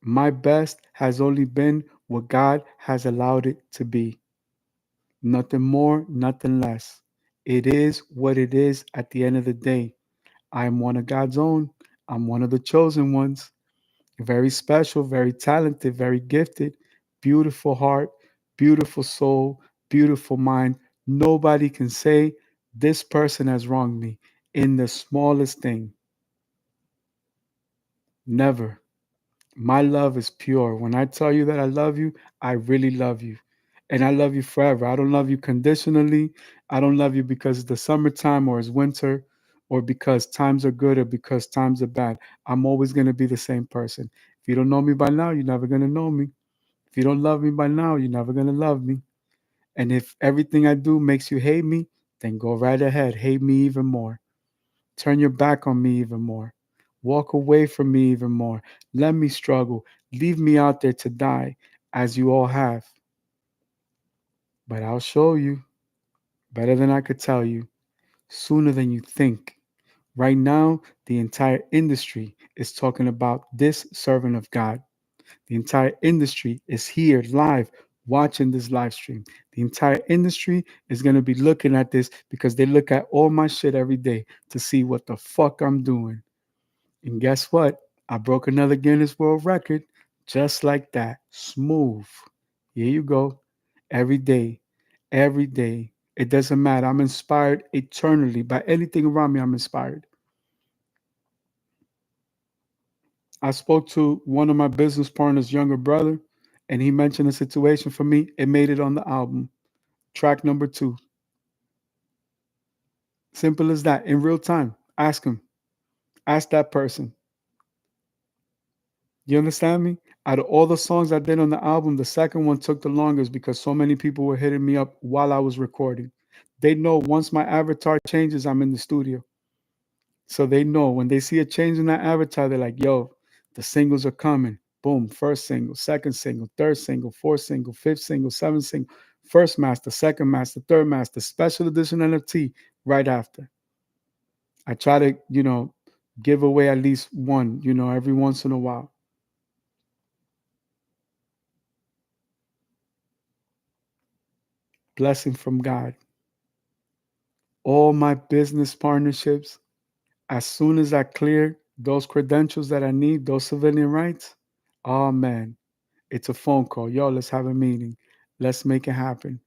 My best has only been what God has allowed it to be. Nothing more, nothing less. It is what it is at the end of the day. I'm one of God's own. I'm one of the chosen ones. Very special, very talented, very gifted, beautiful heart, beautiful soul, beautiful mind. Nobody can say this person has wronged me in the smallest thing. Never. My love is pure. When I tell you that I love you, I really love you. And I love you forever. I don't love you conditionally. I don't love you because it's the summertime or it's winter or because times are good or because times are bad. I'm always going to be the same person. If you don't know me by now, you're never going to know me. If you don't love me by now, you're never going to love me. And if everything I do makes you hate me, then go right ahead. Hate me even more. Turn your back on me even more. Walk away from me even more. Let me struggle. Leave me out there to die, as you all have. But I'll show you better than I could tell you, sooner than you think. Right now, the entire industry is talking about this servant of God. The entire industry is here live watching this live stream. The entire industry is going to be looking at this because they look at all my shit every day to see what the fuck I'm doing. And guess what? I broke another Guinness World Record just like that. Smooth. Here you go. Every day. Every day. It doesn't matter. I'm inspired eternally by anything around me. I'm inspired. I spoke to one of my business partner's younger brother, and he mentioned a situation for me. It made it on the album. Track number 2. Simple as that. In real time. Ask him. Ask that person. You understand me? Out of all the songs I did on the album, the second one took the longest because so many people were hitting me up while I was recording. They know once my avatar changes, I'm in the studio. So they know when they see a change in that avatar, they're like, yo, the singles are coming. Boom, first single, second single, third single, fourth single, fifth single, seventh single, first master, second master, third master, special edition NFT right after. I try to, give away at least one, every once in a while. Blessing from God. All my business partnerships, as soon as I clear those credentials that I need, those civilian rights, oh man, it's a phone call. Yo, let's have a meeting. Let's make it happen.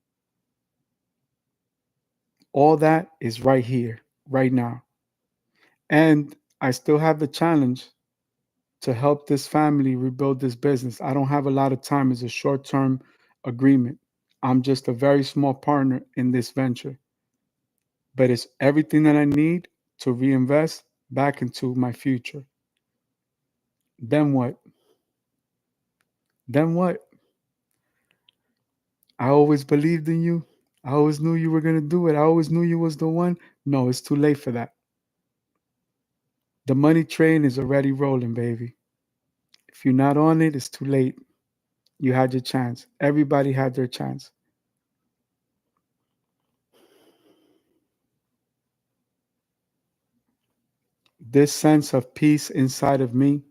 All that is right here, right now. And I still have the challenge to help this family rebuild this business. I don't have a lot of time. It's a short term agreement. I'm just a very small partner in this venture, but it's everything that I need to reinvest back into my future. Then what? Then what? I always believed in you. I always knew you were going to do it. I always knew you was the one. No, it's too late for that. The money train is already rolling, baby. If you're not on it, it's too late. You had your chance. Everybody had their chance. This sense of peace inside of me,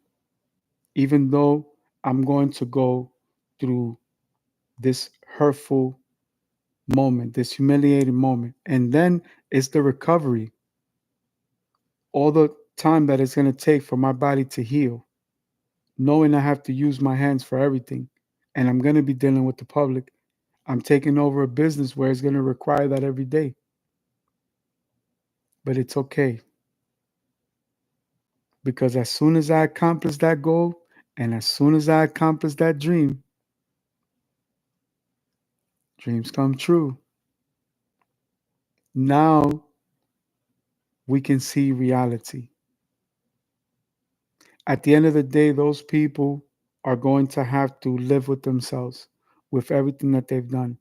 even though I'm going to go through this hurtful moment, this humiliating moment, and then it's the recovery, all the time that it's going to take for my body to heal, knowing I have to use my hands for everything, and I'm going to be dealing with the public. I'm taking over a business where it's going to require that every day, but it's okay because as soon as I accomplish that goal and as soon as I accomplish that dream, dreams come true. Now we can see reality. At the end of the day, those people are going to have to live with themselves, with everything that they've done,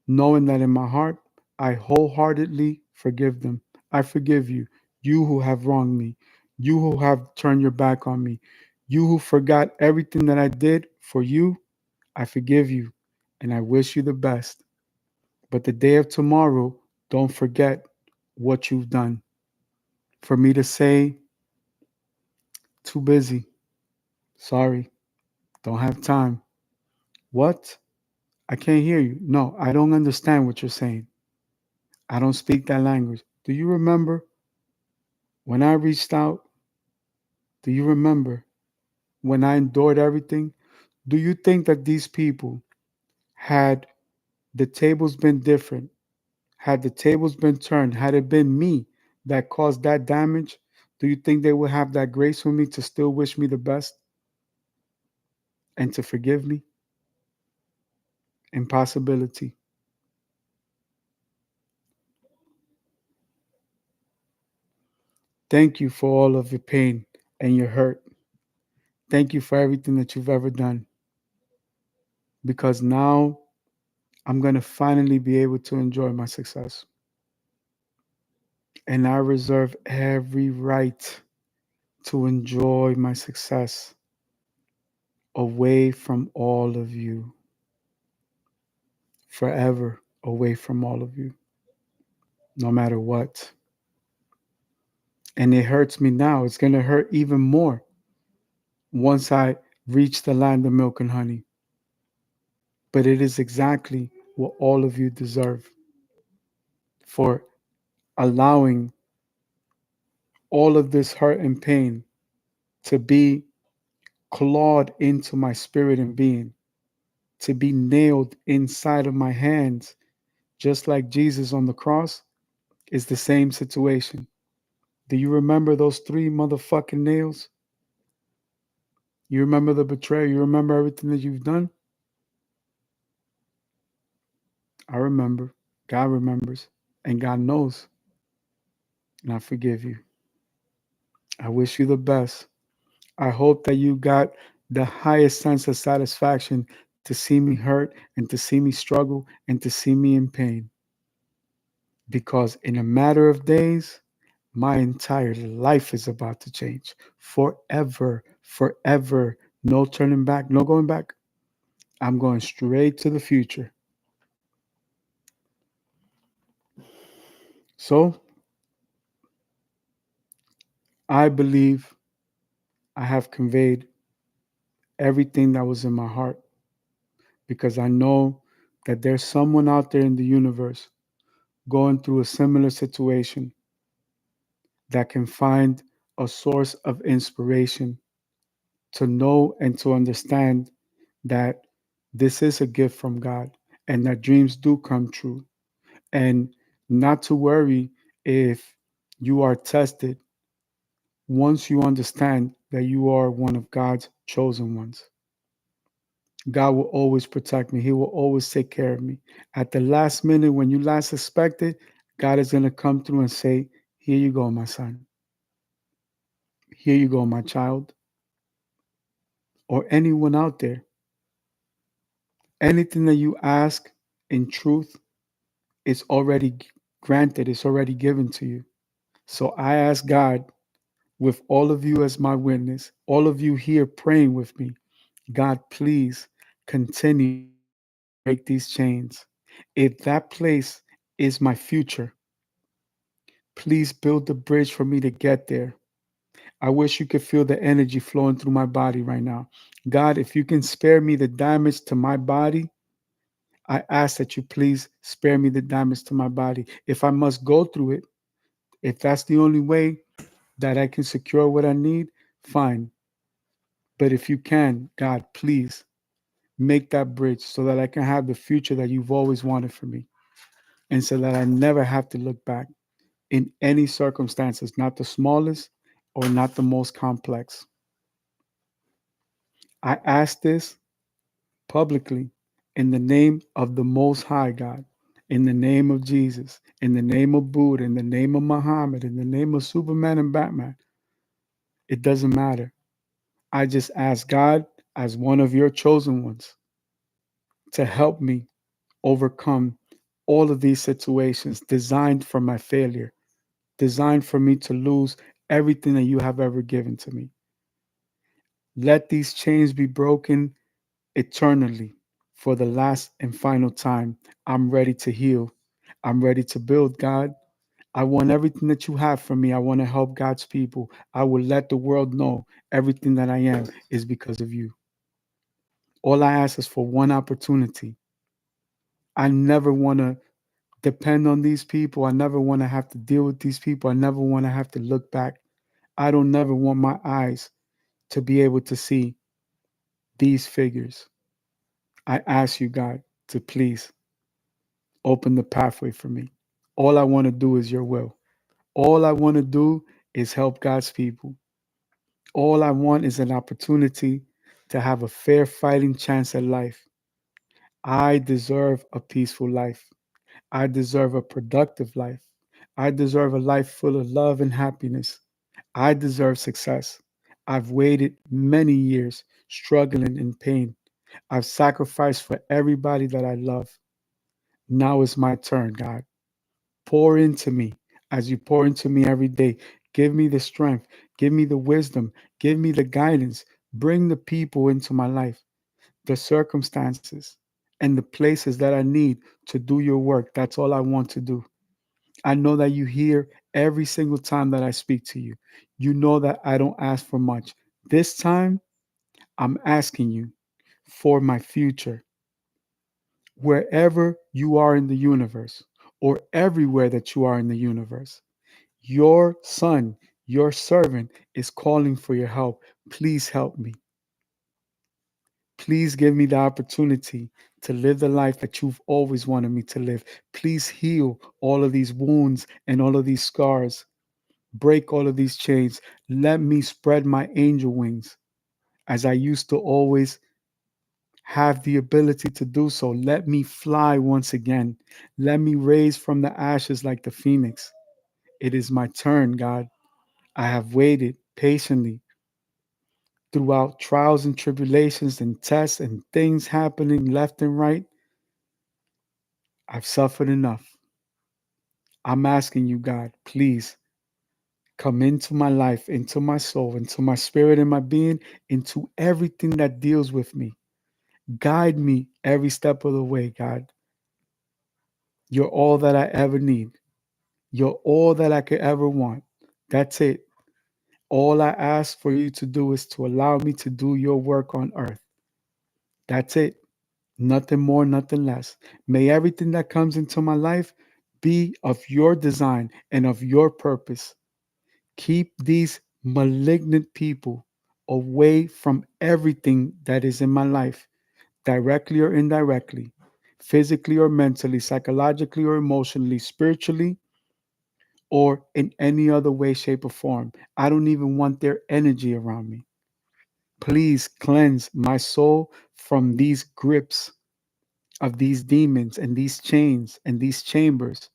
knowing that in my heart, I wholeheartedly forgive them. I forgive you, you who have wronged me, you who have turned your back on me, you who forgot everything that I did for you. I forgive you and I wish you the best. But the day of tomorrow, don't forget what you've done. For me to say, too busy, sorry, don't have time. What? I can't hear you. No, I don't understand what you're saying. I don't speak that language. Do you remember when I reached out? Do you remember when I endured everything? Do you think that these people, had the tables been different, had the tables been turned, had it been me that caused that damage, do you think they would have that grace for me to still wish me the best and to forgive me? Impossibility. Thank you for all of your pain and your hurt. Thank you for everything that you've ever done because now I'm going to finally be able to enjoy my success. And I reserve every right to enjoy my success away from all of you, forever away from all of you, no matter what. And it hurts me now. It's going to hurt even more once I reach the land of milk and honey. But it is exactly what all of you deserve for allowing all of this hurt and pain to be clawed into my spirit and being, to be nailed inside of my hands, just like Jesus on the cross, is the same situation. Do you remember those three motherfucking nails? You remember the betrayal? You remember everything that you've done? I remember. God remembers. And God knows. And I forgive you. I wish you the best. I hope that you got the highest sense of satisfaction to see me hurt and to see me struggle and to see me in pain. Because in a matter of days, my entire life is about to change forever, forever. No turning back, no going back. I'm going straight to the future. So I believe I have conveyed everything that was in my heart because I know that there's someone out there in the universe going through a similar situation that can find a source of inspiration to know and to understand that this is a gift from God and that dreams do come true. And not to worry if you are tested once you understand that you are one of God's chosen ones. God will always protect me. He will always take care of me. At the last minute, when you last expect it, God is going to come through and say, here you go, my son. Here you go, my child. Or anyone out there. Anything that you ask in truth is already granted, it's already given to you. So I ask God, with all of you as my witness, all of you here praying with me, God, please continue to break these chains. If that place is my future, please build the bridge for me to get there. I wish you could feel the energy flowing through my body right now. God, if you can spare me the damage to my body, I ask that you please spare me the damage to my body. If I must go through it, if that's the only way that I can secure what I need, fine. But if you can, God, please make that bridge so that I can have the future that you've always wanted for me. And so that I never have to look back in any circumstances, not the smallest or not the most complex. I ask this publicly in the name of the Most High God. in the name of Jesus, in the name of Buddha, in the name of Muhammad, in the name of Superman and Batman. It doesn't matter. I just ask God, as one of your chosen ones, to help me overcome all of these situations designed for my failure, designed for me to lose everything that you have ever given to me. Let these chains be broken eternally for the last and final time. I'm ready to heal. I'm ready to build, God. I want everything that you have for me. I want to help God's people. I will let the world know everything that I am is because of you. All I ask is for one opportunity. I never want to depend on these people. I never want to have to deal with these people. I never want to have to look back. I don't never want my eyes to be able to see these figures. I ask you, God, to please open the pathway for me. All I want to do is your will. All I want to do is help God's people. All I want is an opportunity to have a fair fighting chance at life. I deserve a peaceful life. I deserve a productive life. I deserve a life full of love and happiness. I deserve success. I've waited many years struggling in pain. I've sacrificed for everybody that I love. Now it's my turn, God. Pour into me as you pour into me every day. Give me the strength. Give me the wisdom. Give me the guidance. Bring the people into my life, the circumstances, and the places that I need to do your work. That's all I want to do. I know that you hear every single time that I speak to you. You know that I don't ask for much. This time, I'm asking you for my future. Wherever you are in the universe, or everywhere that you are in the universe, your son, your servant is calling for your help. Please help me. Please give me the opportunity to live the life that you've always wanted me to live. Please heal all of these wounds and all of these scars. Break all of these chains. Let me spread my angel wings as I used to always have the ability to do so. Let me fly once again. Let me raise from the ashes like the phoenix. It is my turn, God. I have waited patiently throughout trials and tribulations and tests and things happening left and right. I've suffered enough. I'm asking you, God, please come into my life, into my soul, into my spirit and my being, into everything that deals with me. Guide me every step of the way, God. You're all that I ever need. You're all that I could ever want. That's it. All I ask for you to do is to allow me to do your work on earth. That's it. Nothing more, nothing less. May everything that comes into my life be of your design and of your purpose. Keep these malignant people away from everything that is in my life, directly or indirectly, physically or mentally, psychologically or emotionally, spiritually, or in any other way, shape, or form. I don't even want their energy around me. Please cleanse my soul from these grips of these demons and these chains and these chambers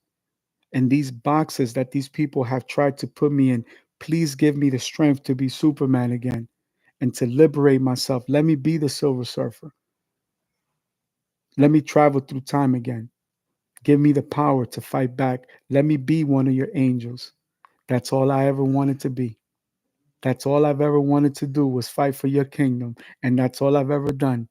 and these boxes that these people have tried to put me in. Please give me the strength to be Superman again and to liberate myself. Let me be the Silver Surfer. Let me travel through time again. Give me the power to fight back. Let me be one of your angels. That's all I ever wanted to be. That's all I've ever wanted to do was fight for your kingdom. And that's all I've ever done.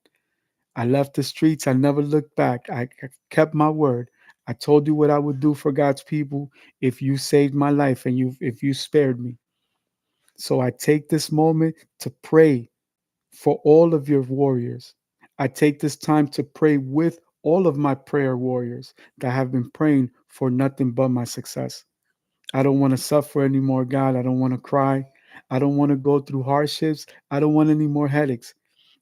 I left the streets. I never looked back. I kept my word. I told you what I would do for God's people if you saved my life and if you spared me. So I take this moment to pray for all of your warriors. I take this time to pray with all of my prayer warriors that have been praying for nothing but my success. I don't want to suffer anymore, God. I don't want to cry. I don't want to go through hardships. I don't want any more headaches.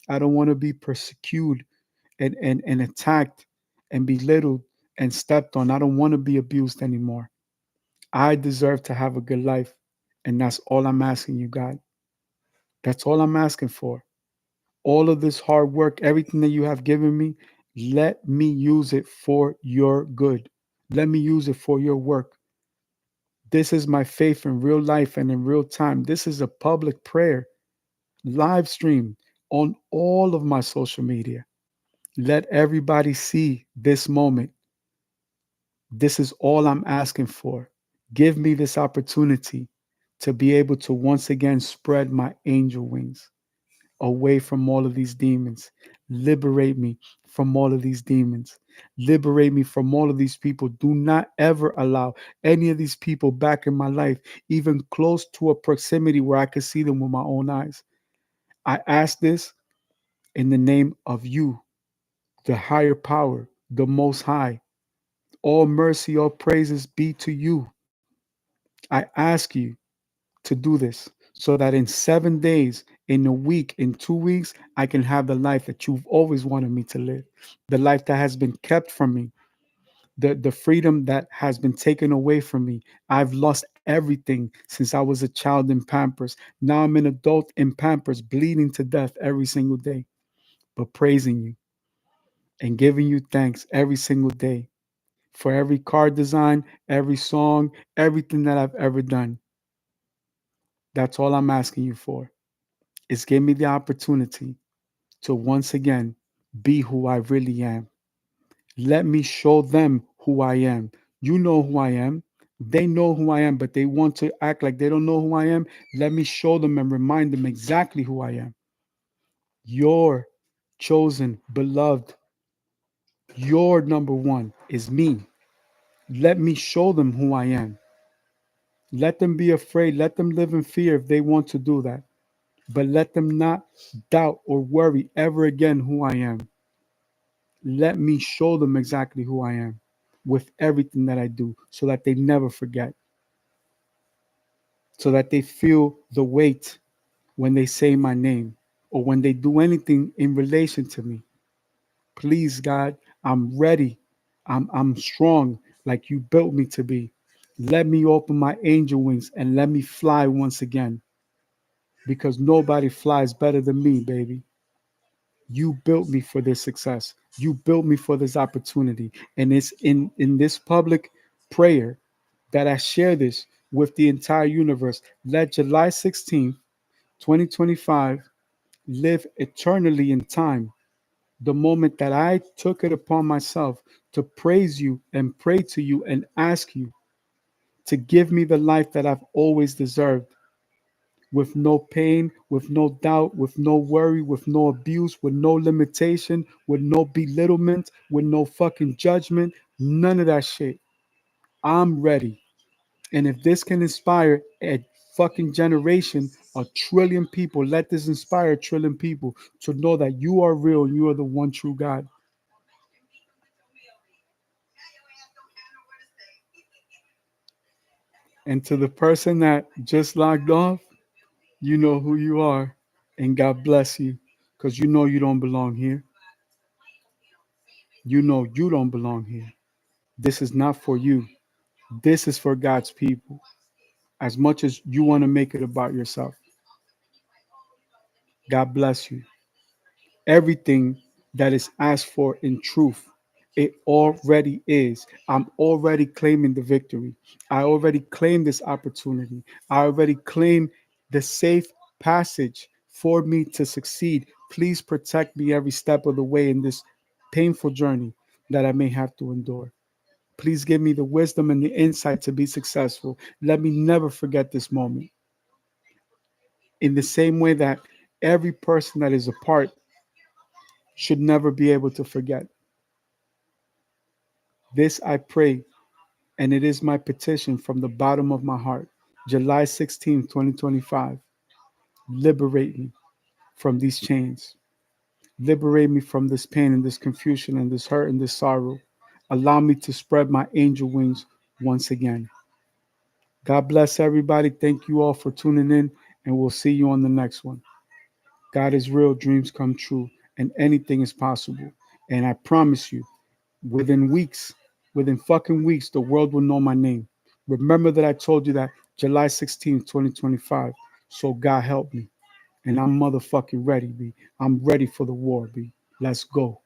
I don't want to be persecuted and attacked and belittled and stepped on. I don't want to be abused anymore. I deserve to have a good life. And that's all I'm asking you, God. That's all I'm asking for. All of this hard work, everything that you have given me, Let me use it for your good. Let me use it for your work. This is my faith in real life and in real time. This is a public prayer, live stream on all of my social media. Let everybody see this moment. This is all I'm asking for. Give me this opportunity to be able to once again spread my angel wings away from all of these demons. Liberate me from all of these demons. Liberate me from all of these people. Do not ever allow any of these people back in my life, even close to a proximity where I can see them with my own eyes. I ask this in the name of you, the higher power, the most high. All mercy, all praises be to you. I ask you to do this so that in 7 days, in a week, in 2 weeks, I can have the life that you've always wanted me to live, the life that has been kept from me, the freedom that has been taken away from me. I've lost everything since I was a child in Pampers. Now I'm an adult in Pampers, bleeding to death every single day, but praising you and giving you thanks every single day for every car design, every song, everything that I've ever done. That's all I'm asking you for. Is give me the opportunity to once again be who I really am. Let me show them who I am. You know who I am. They know who I am, but they want to act like they don't know who I am. Let me show them and remind them exactly who I am. Your chosen, beloved, your number one is me. Let me show them who I am. Let them be afraid. Let them live in fear if they want to do that. But let them not doubt or worry ever again who I am. Let me show them exactly who I am with everything that I do so that they never forget, so that they feel the weight when they say my name or when they do anything in relation to me. Please, God, I'm ready. I'm strong like you built me to be. Let me open my angel wings and let me fly once again because nobody flies better than me, baby. You built me for this success. You built me for this opportunity. And it's in this public prayer that I share this with the entire universe. Let July 16th, 2025 live eternally in time. The moment that I took it upon myself to praise you and pray to you and ask you to give me the life that I've always deserved with no pain, with no doubt, with no worry, with no abuse, with no limitation, with no belittlement, with no fucking judgment, none of that shit. I'm ready. And if this can inspire a fucking generation, a trillion people, let this inspire a trillion people to know that you are real, you are the one true God. And to the person that just logged off, you know who you are. And God bless you. Because you know you don't belong here. You know you don't belong here. This is not for you. This is for God's people. As much as you want to make it about yourself. God bless you. Everything that is asked for in truth, it already is. I'm already claiming the victory. I already claim this opportunity. I already claim the safe passage for me to succeed. Please protect me every step of the way in this painful journey that I may have to endure. Please give me the wisdom and the insight to be successful. Let me never forget this moment. In the same way that every person that is a part should never be able to forget. This I pray, and it is my petition from the bottom of my heart. July 16th, 2025. Liberate me from these chains. Liberate me from this pain and this confusion and this hurt and this sorrow. Allow me to spread my angel wings once again. God bless everybody. Thank you all for tuning in, and we'll see you on the next one. God is real, dreams come true, and anything is possible. And I promise you, within weeks, within fucking weeks, the world will know my name. Remember that I told you that July 16th, 2025. So God help me. And I'm motherfucking ready, B. I'm ready for the war, B. Let's go.